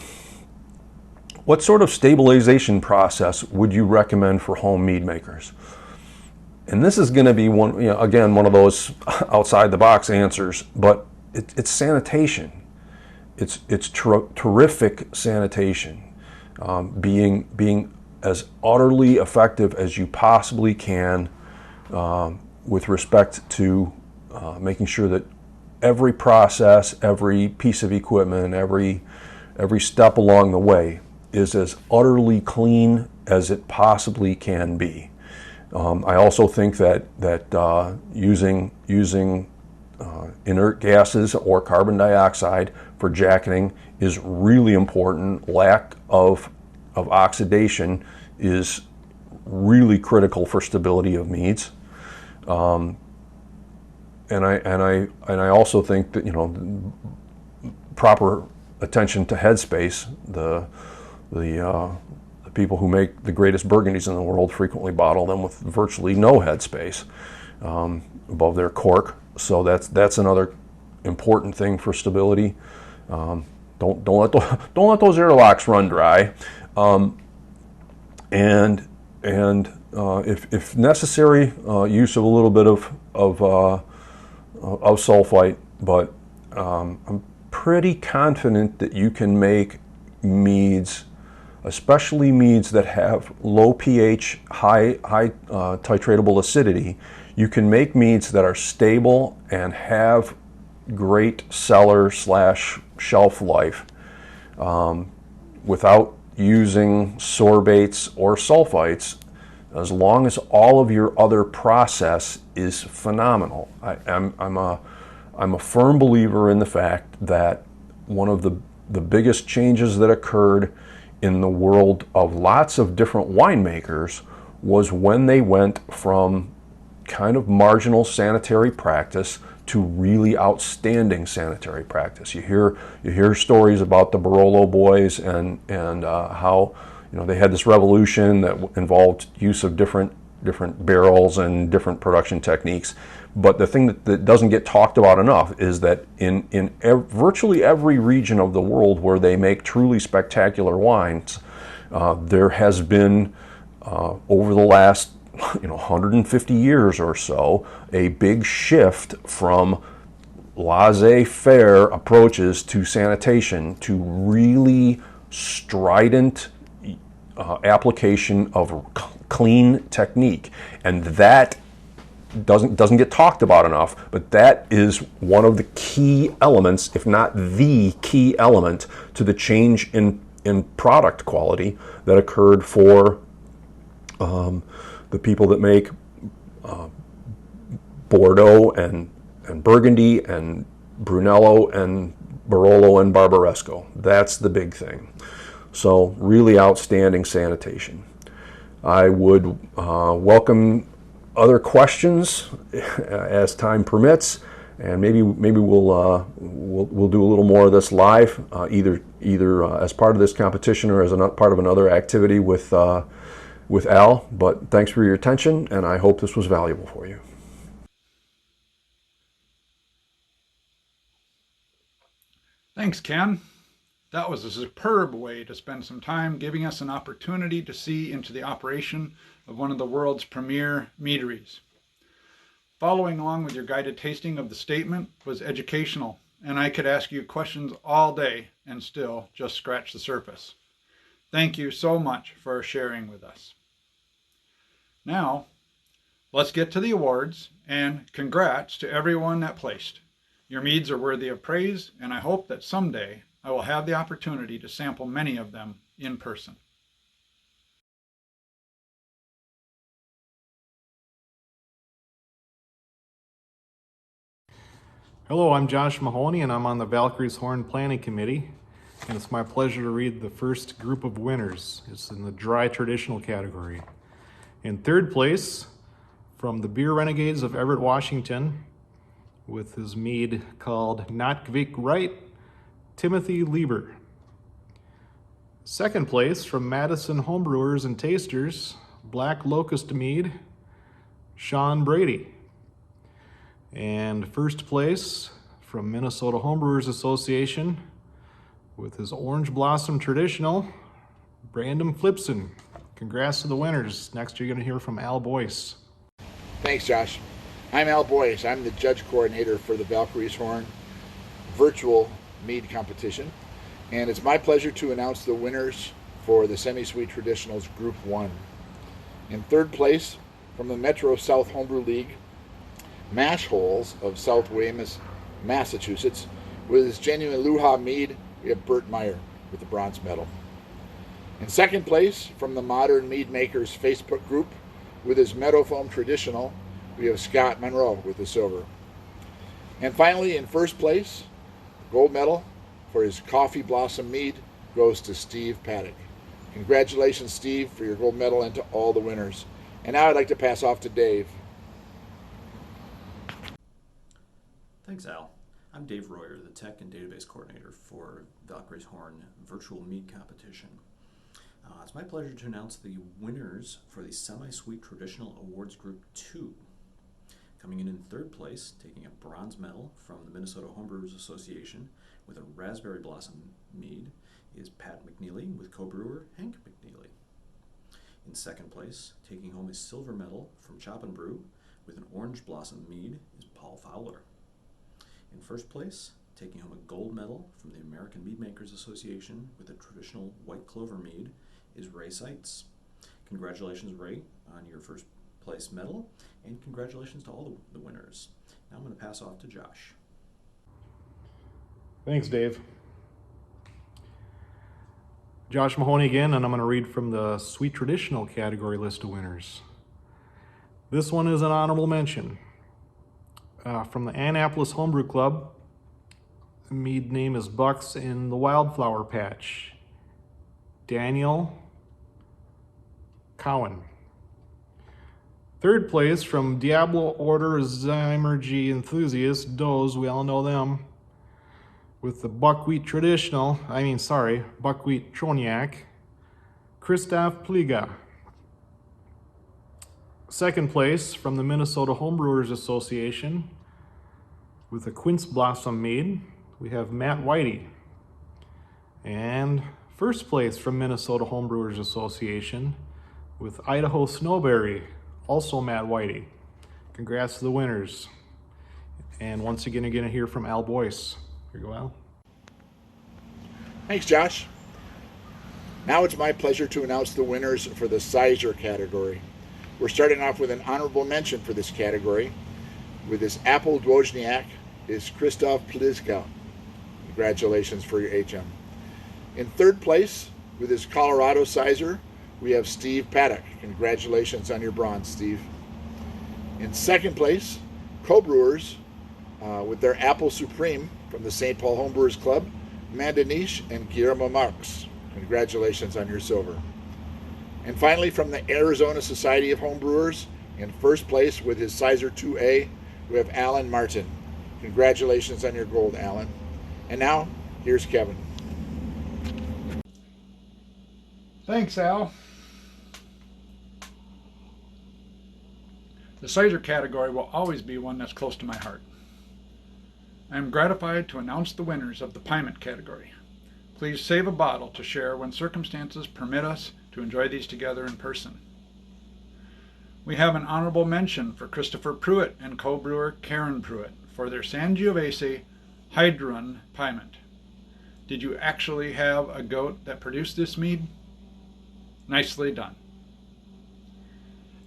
What sort of stabilization process would you recommend for home mead makers? And this is going to be one of those outside the box answers, but it's sanitation. It's terrific sanitation. Being as utterly effective as you possibly can with respect to making sure that every process, every piece of equipment, every step along the way is as utterly clean as it possibly can be. I also think that using inert gases or carbon dioxide for jacketing is really important. Lack of oxidation is really critical for stability of meads. And I also think that proper attention to headspace. The people who make the greatest Burgundies in the world frequently bottle them with virtually no headspace above their cork. So that's another important thing for stability. Don't let those airlocks run dry, and if necessary, use of a little bit of sulfite. But I'm pretty confident that you can make meads, especially meads that have low pH, high titratable acidity. You can make meads that are stable and have great cellar / shelf life without using sorbates or sulfites, as long as all of your other process is phenomenal. I'm a firm believer in the fact that one of the biggest changes that occurred in the world of lots of different winemakers was when they went from kind of marginal sanitary practice to really outstanding sanitary practice. You hear stories about the Barolo boys and how they had this revolution that involved use of different barrels and different production techniques. But the thing that doesn't get talked about enough is that in virtually every region of the world where they make truly spectacular wines, there has been over the last 150 years or so, a big shift from laissez-faire approaches to sanitation to really strident application of clean technique. And that doesn't get talked about enough, but that is one of the key elements, if not the key element, to the change in product quality that occurred for the people that make Bordeaux and Burgundy and Brunello and Barolo and Barbaresco. That's the big thing. So really outstanding sanitation. I would welcome other questions as time permits, and maybe we'll do a little more of this live, either as part of this competition or as part of another activity with Al. But thanks for your attention, and I hope this was valuable for you. Thanks, Ken. That was a superb way to spend some time giving us an opportunity to see into the operation of one of the world's premier meaderies. Following along with your guided tasting of the statement was educational, and I could ask you questions all day and still just scratch the surface. Thank you so much for sharing with us. Now, let's get to the awards, and congrats to everyone that placed. Your meads are worthy of praise, and I hope that someday I will have the opportunity to sample many of them in person. Hello, I'm Josh Mahoney, and I'm on the Valkyries Horn Planning Committee, and it's my pleasure to read the first group of winners. It's in the dry traditional category. In third place, from the Beer Renegades of Everett, Washington, with his mead called Not Gvik Right, Timothy Lieber. Second place, from Madison Homebrewers and Tasters, Black Locust Mead, Sean Brady. And first place, from Minnesota Homebrewers Association, with his Orange Blossom Traditional, Brandon Flipson. Congrats to the winners. Next, you're going to hear from Al Boyce. Thanks, Josh. I'm Al Boyce. I'm the judge coordinator for the Valkyries Horn virtual mead competition. And it's my pleasure to announce the winners for the Semi-Sweet Traditionals Group 1. In third place, from the Metro South Homebrew League, Mash Holes of South Weymouth, Massachusetts, with his genuine Luha mead, we have Bert Meyer with the bronze medal. In second place, from the Modern Mead Makers Facebook group, with his Meadow Foam Traditional, we have Scott Monroe with the silver. And finally, in first place, gold medal for his Coffee Blossom Mead goes to Steve Paddock. Congratulations, Steve, for your gold medal, and to all the winners. And now I'd like to pass off to Dave. Thanks, Al. I'm Dave Royer, the Tech and Database Coordinator for Valkyries Horn Virtual Mead Competition. It's my pleasure to announce the winners for the Semi-Sweet Traditional Awards Group 2. Coming in third place, taking a bronze medal from the Minnesota Homebrewers Association with a raspberry blossom mead, is Pat McNeely with co-brewer Hank McNeely. In second place, taking home a silver medal from Chop and Brew with an orange blossom mead, is Paul Fowler. In first place, taking home a gold medal from the American Mead Makers Association with a traditional white clover mead, is Ray Seitz. Congratulations, Ray, on your first place medal, and congratulations to all the winners. Now I'm going to pass off to Josh. Thanks, Dave. Josh Mahoney again, and I'm going to read from the Sweet Traditional category list of winners. This one is an honorable mention. From the Annapolis Homebrew Club, the mead name is Bucks in the Wildflower Patch. Daniel Cowan. Third place from Diablo Order Zymergy Enthusiasts, Does, we all know them, with the Buckwheat Troniac, Christoph Pliga. Second place from the Minnesota Homebrewers Association, with the Quince Blossom Mead, we have Matt Whitey. And first place from Minnesota Homebrewers Association, with Idaho Snowberry, also Matt Whitey. Congrats to the winners. And once again, you're gonna hear from Al Boyce. Here you go, Al. Thanks, Josh. Now it's my pleasure to announce the winners for the Sizer category. We're starting off with an honorable mention for this category. With this Apple Dwozniak is Christoph Pliska. Congratulations for your HM. In third place, with his Colorado Sizer, we have Steve Paddock. Congratulations on your bronze, Steve. In second place, co-brewers with their Apple Supreme from the St. Paul Homebrewers Club, Amanda Nish and Guillermo Marx. Congratulations on your silver. And finally, from the Arizona Society of Homebrewers, in first place with his Sizer 2A, we have Alan Martin. Congratulations on your gold, Alan. And now, here's Kevin. Thanks, Al. The Sizer category will always be one that's close to my heart. I am gratified to announce the winners of the Pyment category. Please save a bottle to share when circumstances permit us to enjoy these together in person. We have an honorable mention for Christopher Pruitt and co-brewer Karen Pruitt for their Sangiovese Hydron Pyment. Did you actually have a goat that produced this mead? Nicely done.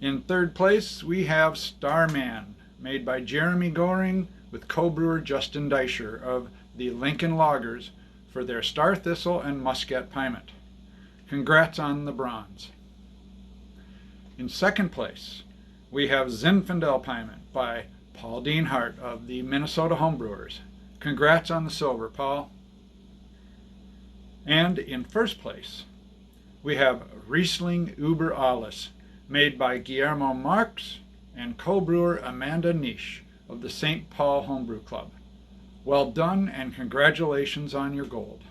In third place, we have Starman, made by Jeremy Goring with co-brewer Justin Deischer of the Lincoln Loggers for their Star Thistle and Muscat Pyment. Congrats on the bronze. In second place, we have Zinfandel Pyment by Paul Dean Hart of the Minnesota Homebrewers. Congrats on the silver, Paul. And in first place, we have Riesling Uber Alles, made by Guillermo Marx and co-brewer Amanda Nish of the St. Paul Homebrew Club. Well done, and congratulations on your gold.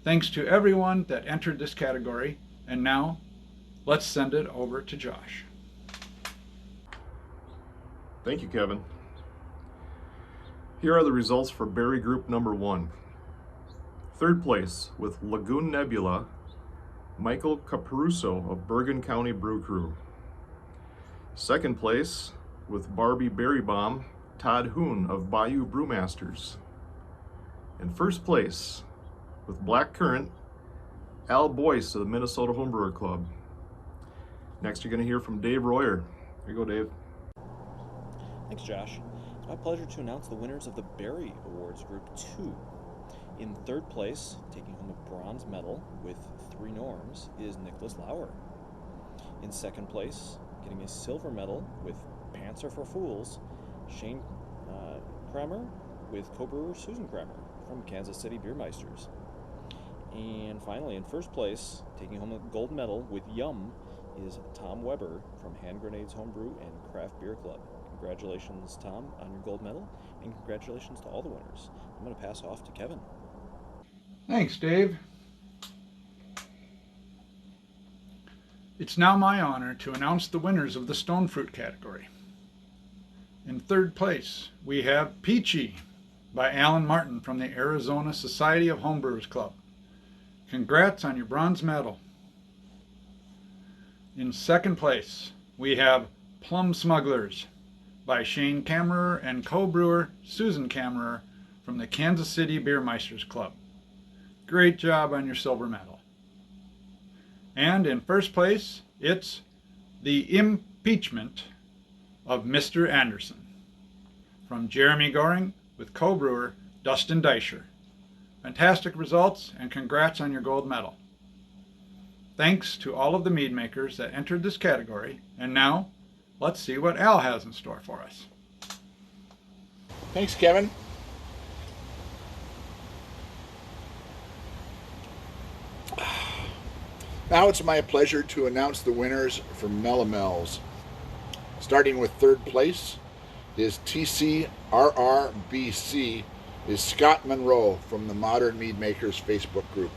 Thanks to everyone that entered this category, and now let's send it over to Josh. Thank you, Kevin. Here are the results for Berry Group number 1. Third place with Lagoon Nebula, Michael Caparuso of Bergen County Brew Crew. Second place with Barbie Berry Bomb, Todd Hoon of Bayou Brewmasters. And first place with Black Currant, Al Boyce of the Minnesota Homebrewer Club. Next, you're going to hear from Dave Royer. Here you go, Dave. Thanks, Josh. It's my pleasure to announce the winners of the Berry Awards Group 2. In third place, taking home a bronze medal with 3 norms, is Nicholas Lauer. In second place, getting a silver medal with Pants Are for Fools, Shane Kramer with co-brewer Susan Kramer from Kansas City Beermeisters. And finally, in first place, taking home a gold medal with Yum, is Tom Weber from Hand Grenades Homebrew and Craft Beer Club. Congratulations, Tom, on your gold medal, and congratulations to all the winners. I'm going to pass off to Kevin. Thanks, Dave. It's now my honor to announce the winners of the Stone Fruit category. In third place, we have Peachy by Alan Martin from the Arizona Society of Homebrewers Club. Congrats on your bronze medal. In second place, we have Plum Smugglers by Shane Kammerer and co-brewer Susan Kammerer from the Kansas City Beer Meisters Club. Great job on your silver medal. And in first place, it's The Impeachment of Mr. Anderson from Jeremy Goring with co-brewer Dustin Deischer. Fantastic results and congrats on your gold medal. Thanks to all of the mead makers that entered this category, and now let's see what Al has in store for us. Thanks, Kevin. Now it's my pleasure to announce the winners for Melomels. Starting with third place is TCRRBC is Scott Monroe from the Modern Mead Makers Facebook group.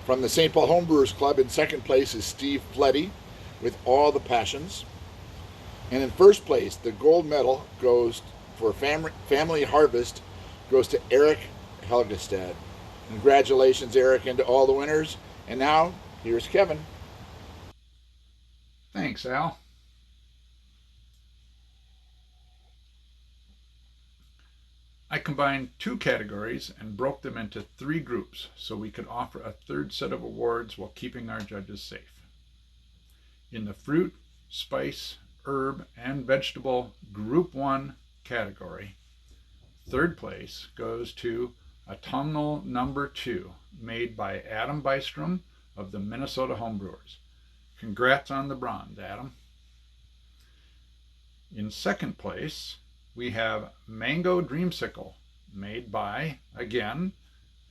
From the St. Paul Homebrewers Club, in second place is Steve Fletty with All the Passions. And in first place, the gold medal goes for Family Harvest goes to Eric Helgestad. Congratulations, Eric, and to all the winners. And now, here's Kevin. Thanks, Al. I combined two categories and broke them into three groups so we could offer a third set of awards while keeping our judges safe. In the fruit, spice, herb, and vegetable Group 1 category, third place goes to Autumnal Number 2, made by Adam Bystrom of the Minnesota Homebrewers. Congrats on the bronze, Adam. In second place, we have Mango Dreamsicle, made by, again,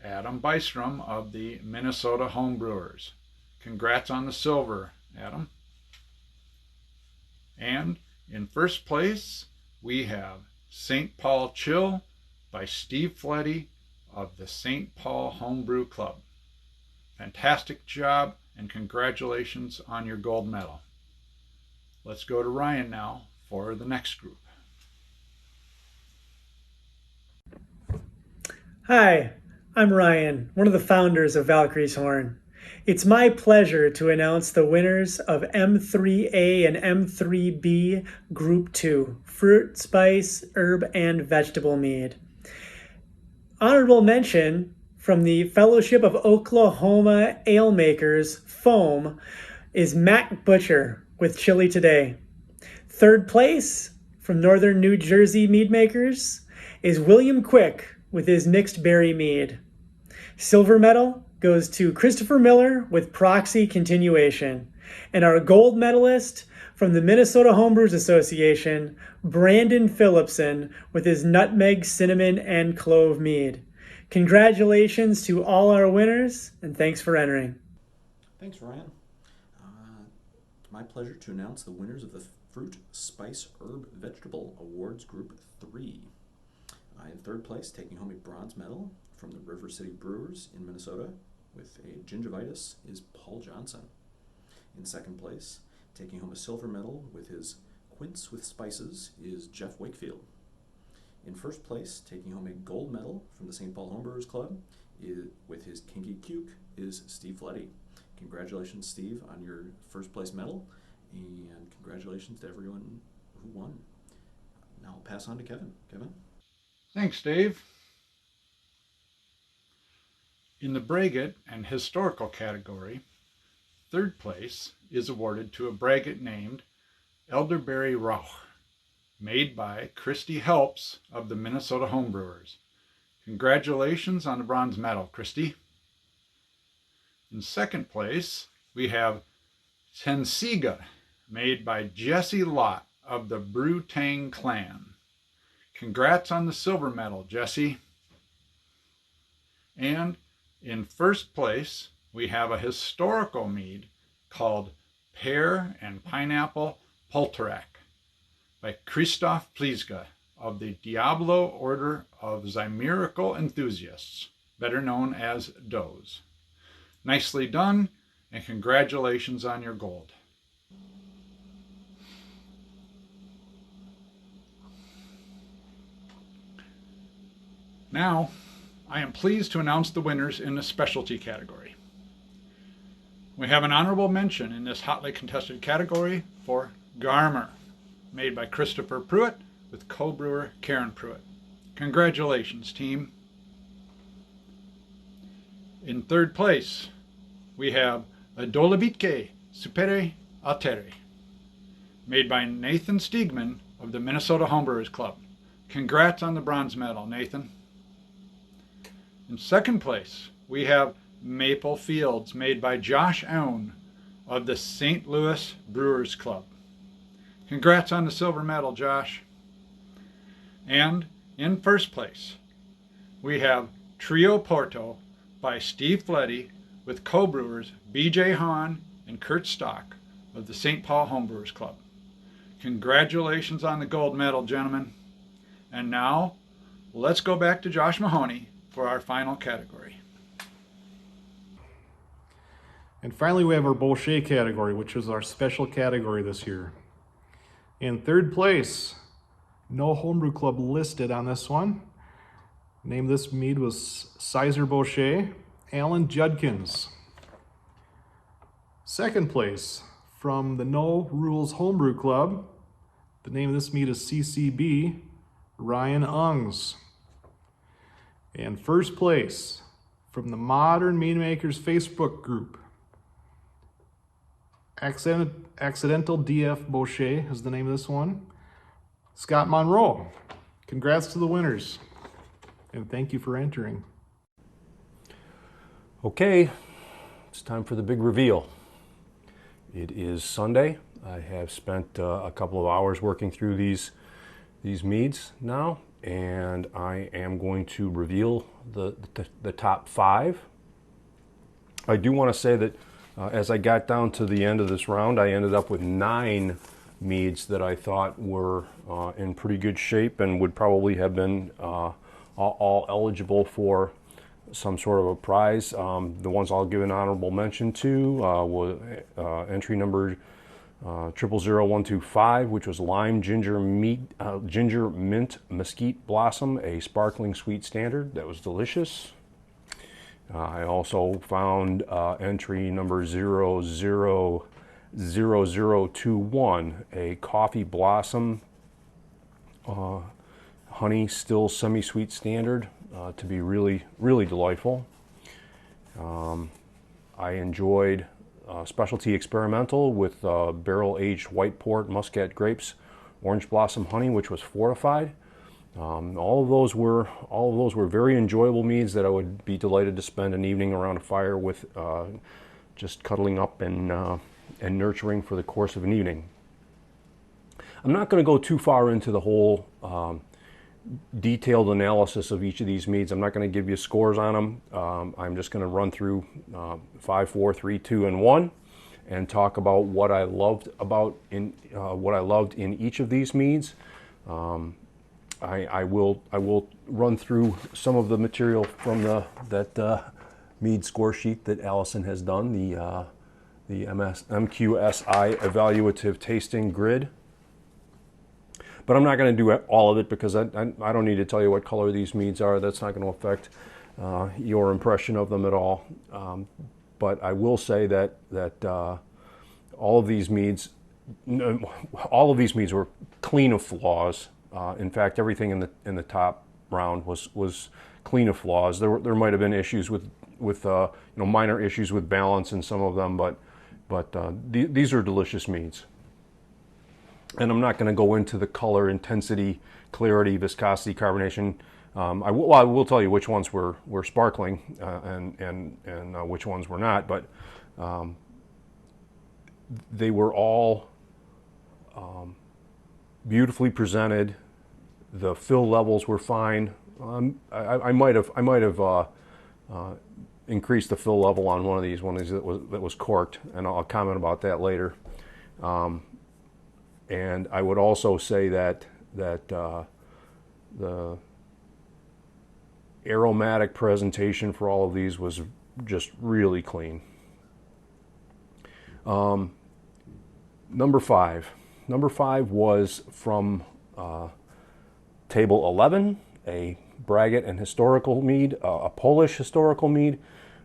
Adam Bystrom of the Minnesota Homebrewers. Congrats on the silver, Adam. And in first place, we have St. Paul Chill by Steve Fletty of the St. Paul Homebrew Club. Fantastic job and congratulations on your gold medal. Let's go to Ryan now for the next group. Hi, I'm Ryan, one of the founders of Valkyries Horn. It's my pleasure to announce the winners of M3A and M3B Group 2, Fruit, Spice, Herb, and Vegetable Mead. Honorable mention from the Fellowship of Oklahoma Ale Makers, Foam, is Mac Butcher with Chili Today. Third place from Northern New Jersey Mead Makers is William Quick with his Mixed Berry Mead. Silver medal goes to Christopher Miller with Proxy Continuation. And our gold medalist from the Minnesota Homebrewers Association, Brandon Phillipson with his Nutmeg, Cinnamon, and Clove Mead. Congratulations to all our winners, and thanks for entering. Thanks, Ryan. It's my pleasure to announce the winners of the Fruit, Spice, Herb, Vegetable Awards Group 3. In third place, taking home a bronze medal from the River City Brewers in Minnesota with a gingivitis, is Paul Johnson. In second place, taking home a silver medal with his Quince with Spices, is Jeff Wakefield. In first place, taking home a gold medal from the St. Paul Homebrewers Club with his Kinky Cuke, is Steve Fletty. Congratulations, Steve, on your first place medal, and congratulations to everyone who won. Now I'll pass on to Kevin. Kevin? Thanks, Dave. In the Braggot and Historical category, third place is awarded to a Braggot named Elderberry Rauch, made by Christy Helps of the Minnesota Homebrewers. Congratulations on the bronze medal, Christy. In second place, we have Tensiga, made by Jesse Lott of the Brewtang clan. Congrats on the silver medal, Jesse. And in first place, we have a historical mead called Pear and Pineapple Poltorak by Christoph Pliska of the Diablo Order of Zymerical Enthusiasts, better known as DOEs. Nicely done, and congratulations on your gold. Now, I am pleased to announce the winners in the specialty category. We have an honorable mention in this hotly contested category for Garmer, made by Christopher Pruitt with co-brewer Karen Pruitt. Congratulations, team. In third place, we have Adolabitke Supere Altere, made by Nathan Stiegman of the Minnesota Homebrewers Club. Congrats on the bronze medal, Nathan. In second place, we have Maple Fields, made by Josh Owen of the St. Louis Brewers Club. Congrats on the silver medal, Josh. And in first place, we have Trio Porto by Steve Fletty with co-brewers BJ Hahn and Kurt Stock of the St. Paul Homebrewers Club. Congratulations on the gold medal, gentlemen. And now, let's go back to Josh Mahoney for our final category. And finally, we have our Bochet category, which is our special category this year. In third place, no homebrew club listed on this one. Name of this mead was Sizer Bochet, Alan Judkins. Second place, from the No Rules Homebrew Club, the name of this mead is CCB, Ryan Ungs. And first place, from the Modern Mead Makers Facebook group, Accidental DF Bochet is the name of this one, Scott Monroe. Congrats to the winners, and thank you for entering. Okay, it's time for the big reveal. It is Sunday. I have spent a couple of hours working through these meads now, and I am going to reveal the top 5. I do want to say that as I got down to the end of this round, I ended up with 9 meads that I thought were in pretty good shape and would probably have been all eligible for some sort of a prize. The ones I'll give an honorable mention to was entry number 000125, which was Lime Ginger Mint Mesquite Blossom, a sparkling sweet standard. That was delicious. I also found entry number 000021, a Coffee Blossom honey still semi-sweet standard, to be really, really delightful. I enjoyed Specialty Experimental with barrel-aged white port Muscat grapes, orange blossom honey, which was fortified. All of those were very enjoyable meads that I would be delighted to spend an evening around a fire with, just cuddling up and nurturing for the course of an evening. I'm not going to go too far into the whole detailed analysis of each of these meads. I'm not going to give you scores on them. I'm just going to run through 5, 4, 3, 2, and 1, and talk about what I loved in each of these meads. I will run through some of the material from that mead score sheet that Allison has done, the MQSI evaluative tasting grid. But I'm not going to do all of it because I don't need to tell you what color these meads are. That's not going to affect your impression of them at all. But I will say that all of these meads were clean of flaws. In fact, everything in the top round was clean of flaws. There might have been issues with minor issues with balance in some of them, but these are delicious meads. And I'm not going to go into the color, intensity, clarity, viscosity, carbonation. I will tell you which ones were sparkling and which ones were not, but they were all beautifully presented. The fill levels were fine. I might have increased the fill level on one of these that was corked, and I'll comment about that later. And I would also say that the aromatic presentation for all of these was just really clean. Number five was from table 11, a braggot and historical mead, a Polish historical mead,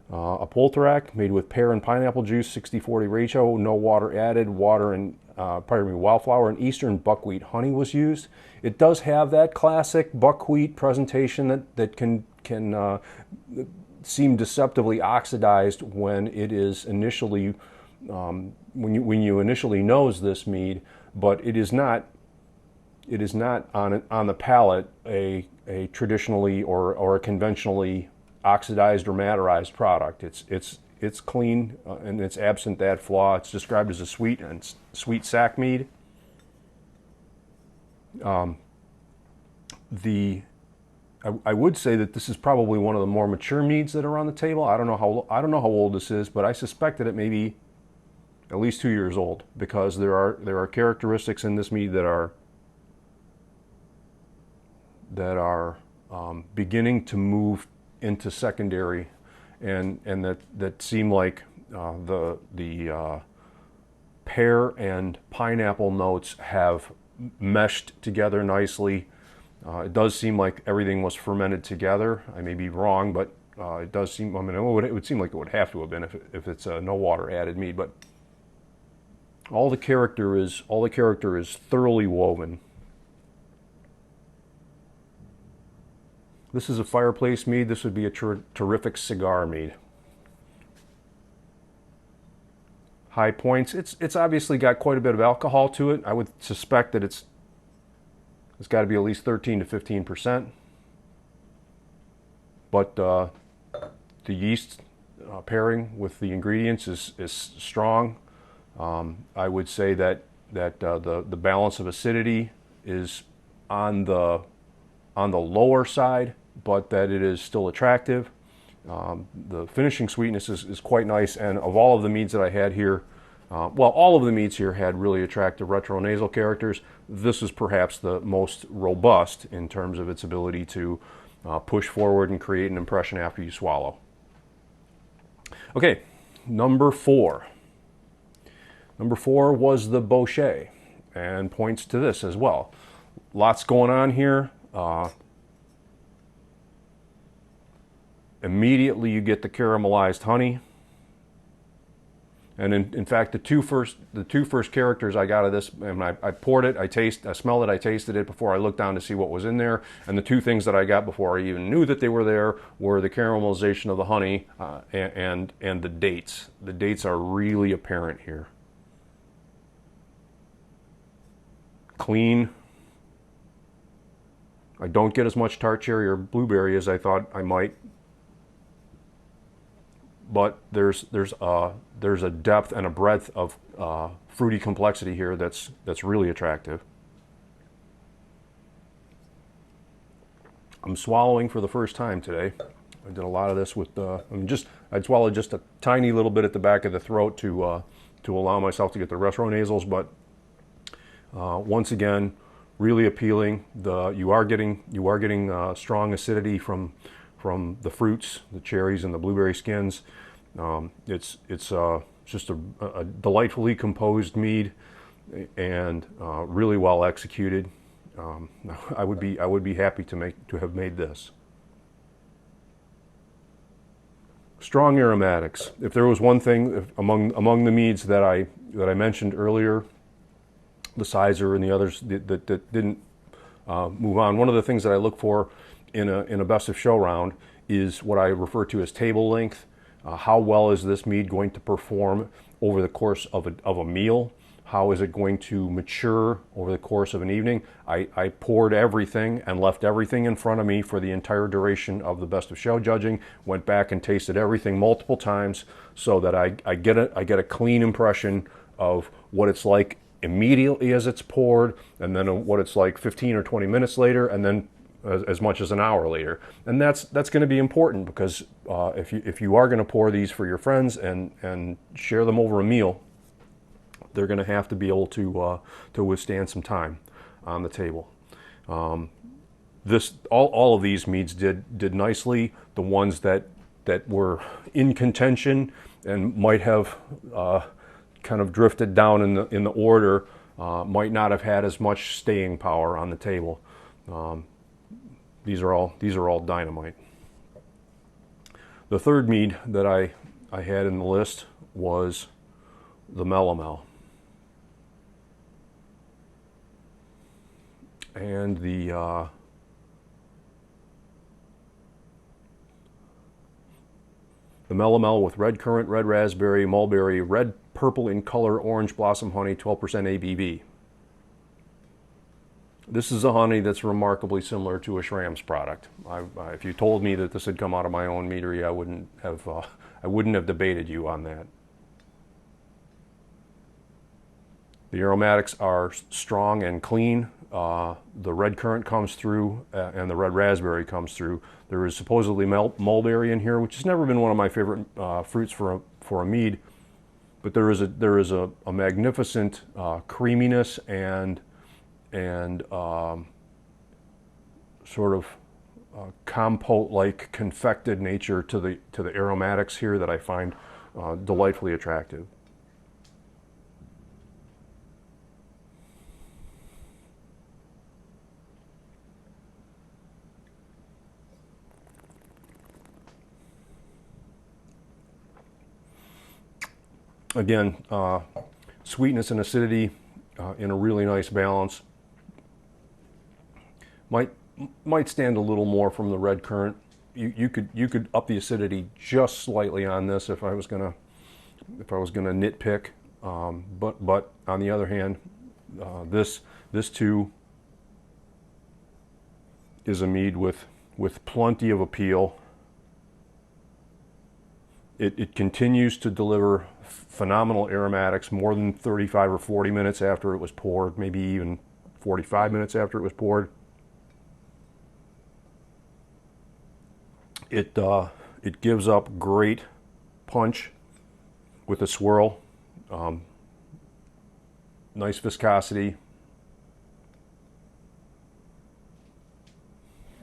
a Poltorak made with pear and pineapple juice, 60-40 ratio, no water added, wildflower and eastern buckwheat honey was used. It does have that classic buckwheat presentation that can seem deceptively oxidized when it is initially, when you initially nose this mead, but it is not on the palate a traditionally or a conventionally oxidized or materized product. It's clean and it's absent that flaw. It's described as a sweet sack mead. I would say that this is probably one of the more mature meads that are on the table. I don't know how old this is, but I suspect that it may be at least 2 years old, because there are characteristics in this mead that are beginning to move into secondary, and that seem like the pear and pineapple notes have meshed together nicely. It does seem like everything was fermented together. I may be wrong, but it does seem, I mean, it would seem like it would have to have been if it's a no water added mead, but all the character is thoroughly woven. This is a fireplace mead. This would be a terrific cigar mead. High points. It's obviously got quite a bit of alcohol to it. I would suspect that it's got to be at least 13 to 15%. But the yeast pairing with the ingredients is strong. I would say that the balance of acidity is on the lower side, but that it is still attractive. The finishing sweetness is quite nice, and of all of the meads that I had here, well, all of the meads here had really attractive retronasal characters. This is perhaps the most robust in terms of its ability to push forward and create an impression after you swallow. Okay, number 4. Number 4 was the Bochet, and points to this as well. Lots going on here. Immediately you get the caramelized honey, and in fact the two first characters I got of this, and I poured it, I smelled it, I tasted it before I looked down to see what was in there, and the two things that I got before I even knew that they were there were the caramelization of the honey and the dates. The dates are really apparent here. Clean. I don't get as much tart cherry or blueberry as I thought I might, but there's a depth and a breadth of fruity complexity here that's really attractive. I'm swallowing for the first time today. I did a lot of this with I swallowed just a tiny little bit at the back of the throat to allow myself to get the retronasals, but once again, really appealing. You are getting strong acidity from the fruits, the cherries and the blueberry skins. It's just a delightfully composed mead, and really well executed. I would be happy to have made this. Strong aromatics. If there was one thing among the meads that I mentioned earlier, the Sizer and the others that didn't move on, one of the things that I look for in a best of show round is what I refer to as table length. How well is this mead going to perform over the course of a meal? How is it going to mature over the course of an evening? I poured everything and left everything in front of me for the entire duration of the best of show judging. Went back and tasted everything multiple times so that I get a clean impression of what it's like immediately as it's poured, and then what it's like 15 or 20 minutes later, and then as much as an hour later. And that's going to be important, because if you are going to pour these for your friends and share them over a meal, they're going to have to be able to withstand some time on the table. All of these meads did nicely. The ones that were in contention and might have kind of drifted down in the order might not have had as much staying power on the table. these are all dynamite. The third mead that I had in the list was the Melomel. And the Melomel with red currant, red raspberry, mulberry, red purple in color, orange blossom honey, 12% ABV. This is a honey that's remarkably similar to a Schramm's product. If you told me that this had come out of my own meadery, I wouldn't have debated you on that. The aromatics are strong and clean. The red currant comes through and the red raspberry comes through. There is supposedly mulberry in here, which has never been one of my favorite fruits for a mead. But there is a magnificent creaminess and sort of compote-like confected nature to the aromatics here that I find delightfully attractive. Again, sweetness and acidity in a really nice balance. Might stand a little more from the red currant. You could up the acidity just slightly on this if I was gonna nitpick. But on the other hand, this too is a mead with plenty of appeal. It continues to deliver phenomenal aromatics more than 35 or 40 minutes after it was poured, maybe even 45 minutes after it was poured. It gives up great punch with a swirl, nice viscosity.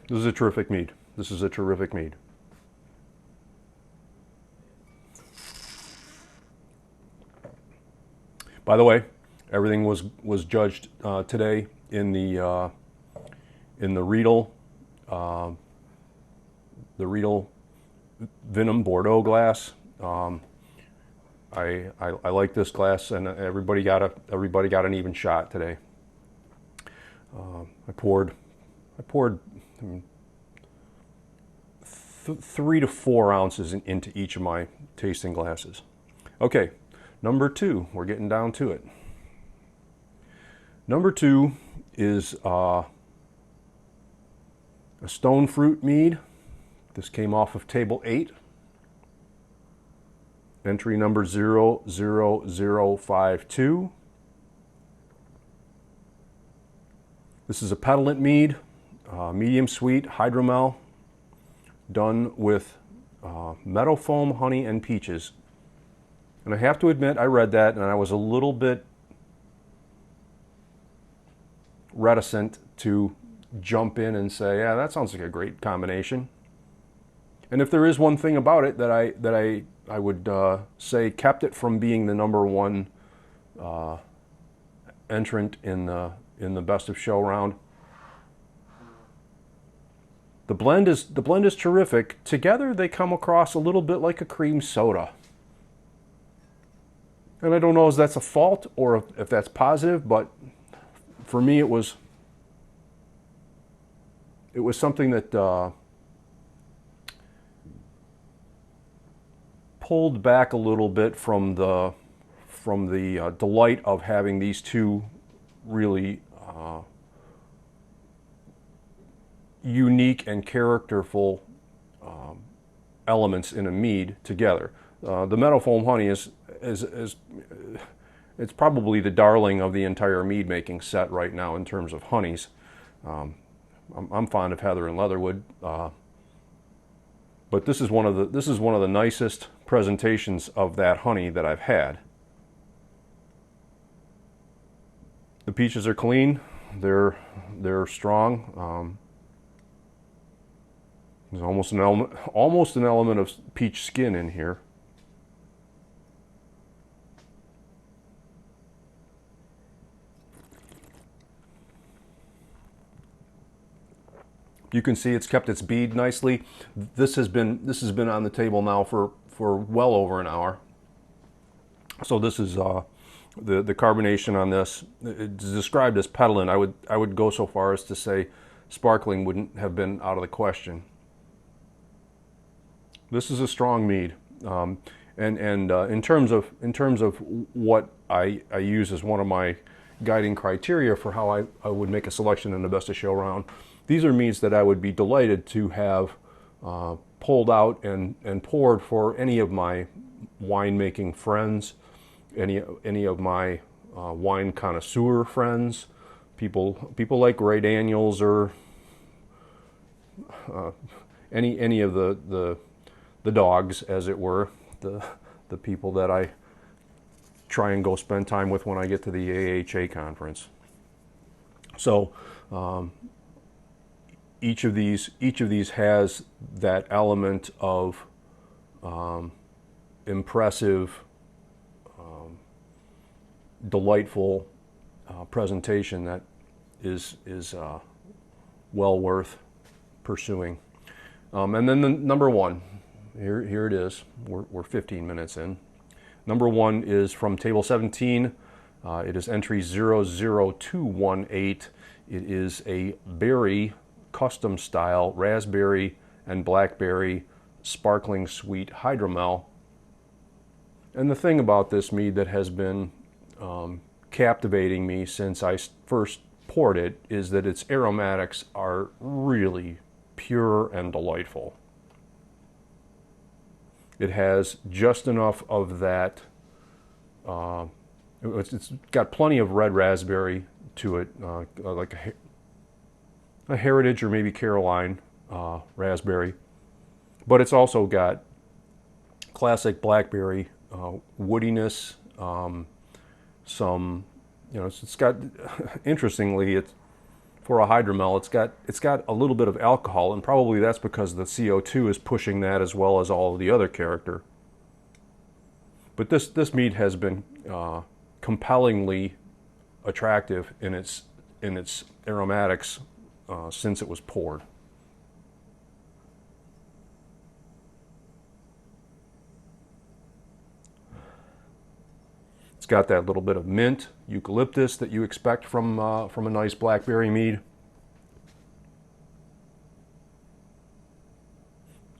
This is a terrific mead. This is a terrific mead. By the way, everything was judged today in the Riedel Venom Bordeaux glass. I like this glass, and everybody got an even shot today. I poured 3 to 4 ounces into each of my tasting glasses. Okay. Number 2, we're getting down to it. Number 2 is a stone fruit mead. This came off of table 8. Entry number 00052. This is a petulant mead, medium sweet, hydromel, done with meadow foam, honey, and peaches. And I have to admit, I read that and I was a little bit reticent to jump in and say, yeah, that sounds like a great combination. And if there is one thing about it that I would say kept it from being the number 1 entrant in the best of show round, the blend is terrific. Together they come across a little bit like a cream soda. And I don't know if that's a fault or if that's positive, but for me it was something that pulled back a little bit from the delight of having these two really unique and characterful elements in a mead together. The meadow foam honey is it's probably the darling of the entire mead making set right now in terms of honeys. I'm fond of heather and leatherwood, but this is one of the nicest presentations of that honey that I've had. The peaches are clean. They're strong. There's almost an element of peach skin in here. You can see it's kept its bead nicely. This has been on the table now for well over an hour. So this is the carbonation on this. It's described as petalent. I would go so far as to say sparkling wouldn't have been out of the question. This is a strong mead, and in terms of what I use as one of my guiding criteria for how I would make a selection in the Best of Show round, these are meads that I would be delighted to have pulled out and poured for any of my winemaking friends, any of my wine connoisseur friends, people like Ray Daniels, or any of the dogs, as it were, the people that I try and go spend time with when I get to the AHA conference. So each of these has that element of impressive, delightful presentation that is well worth pursuing. And then the number one, here it is. We're 15 minutes in. Number one is from table 17. It is entry 00218. It is a berry custom style raspberry and blackberry sparkling sweet hydromel. And the thing about this mead that has been captivating me since I first poured it is that its aromatics are really pure and delightful. It has just enough of that, it's got plenty of red raspberry to it, like a Heritage or maybe Caroline raspberry. But it's also got classic blackberry woodiness, some, it's got, interestingly, it's for a hydromel, it's got a little bit of alcohol, and probably that's because the CO2 is pushing that as well as all of the other character. But this mead has been compellingly attractive in its aromatics since it was poured. It's got that little bit of mint, eucalyptus that you expect from a nice blackberry mead.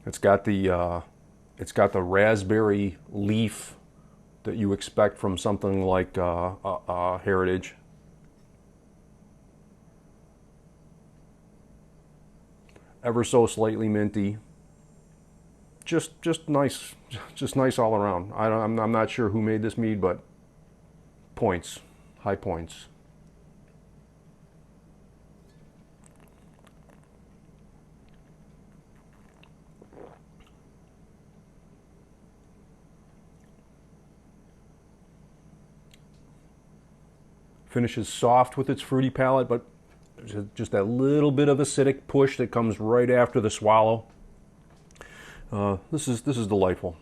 It's got the raspberry leaf that you expect from something like Heritage. Ever so slightly minty. Just nice all around. I'm not sure who made this mead, but points, high points. Finishes soft with its fruity palate, but just that little bit of acidic push that comes right after the swallow. This is delightful.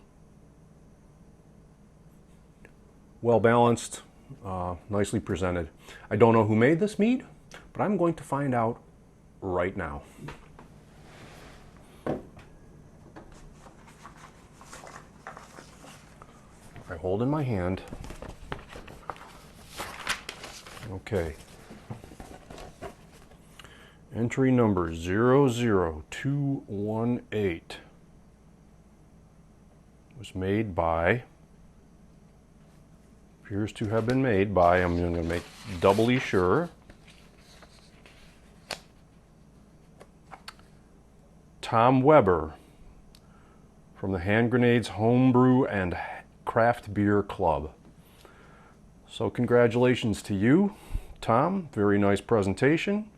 Well balanced, nicely presented. I don't know who made this mead, but I'm going to find out right now. I hold in my hand. Okay. Entry number 00218 was made by, appears to have been made by, I'm going to make doubly sure, Tom Weber from the Hand Grenades Homebrew and Craft Beer Club. So congratulations to you, Tom. Very nice presentation.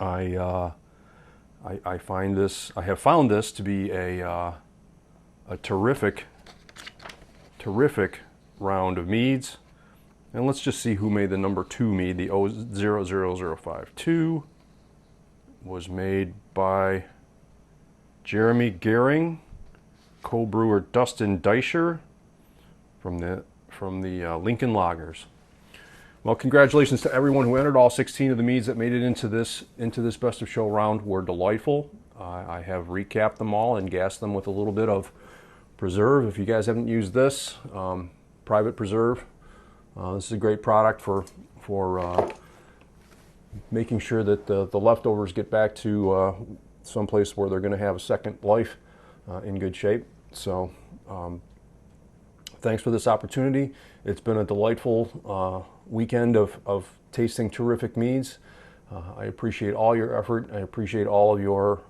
I have found this to be a terrific round of meads. And let's just see who made the number 2 mead. The 00052 was made by Jeremy Gehring, co-brewer Dustin Deischer from the Lincoln Lagers. Well, congratulations to everyone who entered. All 16 of the meads that made it into this best of show round were delightful. I have recapped them all and gassed them with a little bit of preserve. If you guys haven't used this, private preserve, this is a great product for making sure that the leftovers get back to someplace where they're going to have a second life in good shape. So thanks for this opportunity. It's been a delightful weekend of tasting terrific meads. I appreciate all your effort. I appreciate all of your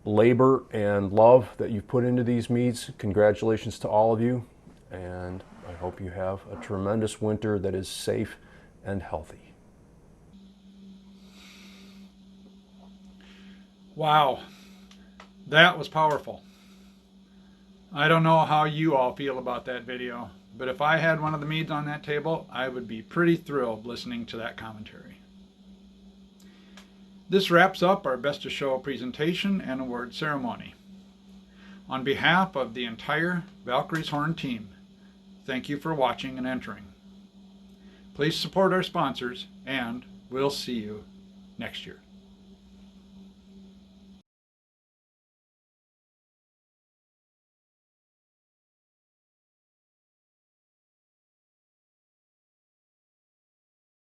labor and love that you've put into these meads. Congratulations to all of you, and I hope you have a tremendous winter that is safe and healthy. Wow, that was powerful. I don't know how you all feel about that video, but if I had one of the meads on that table, I would be pretty thrilled listening to that commentary. This wraps up our Best of Show presentation and award ceremony. On behalf of the entire Valkyries Horn team, thank you for watching and entering. Please support our sponsors, and we'll see you next year.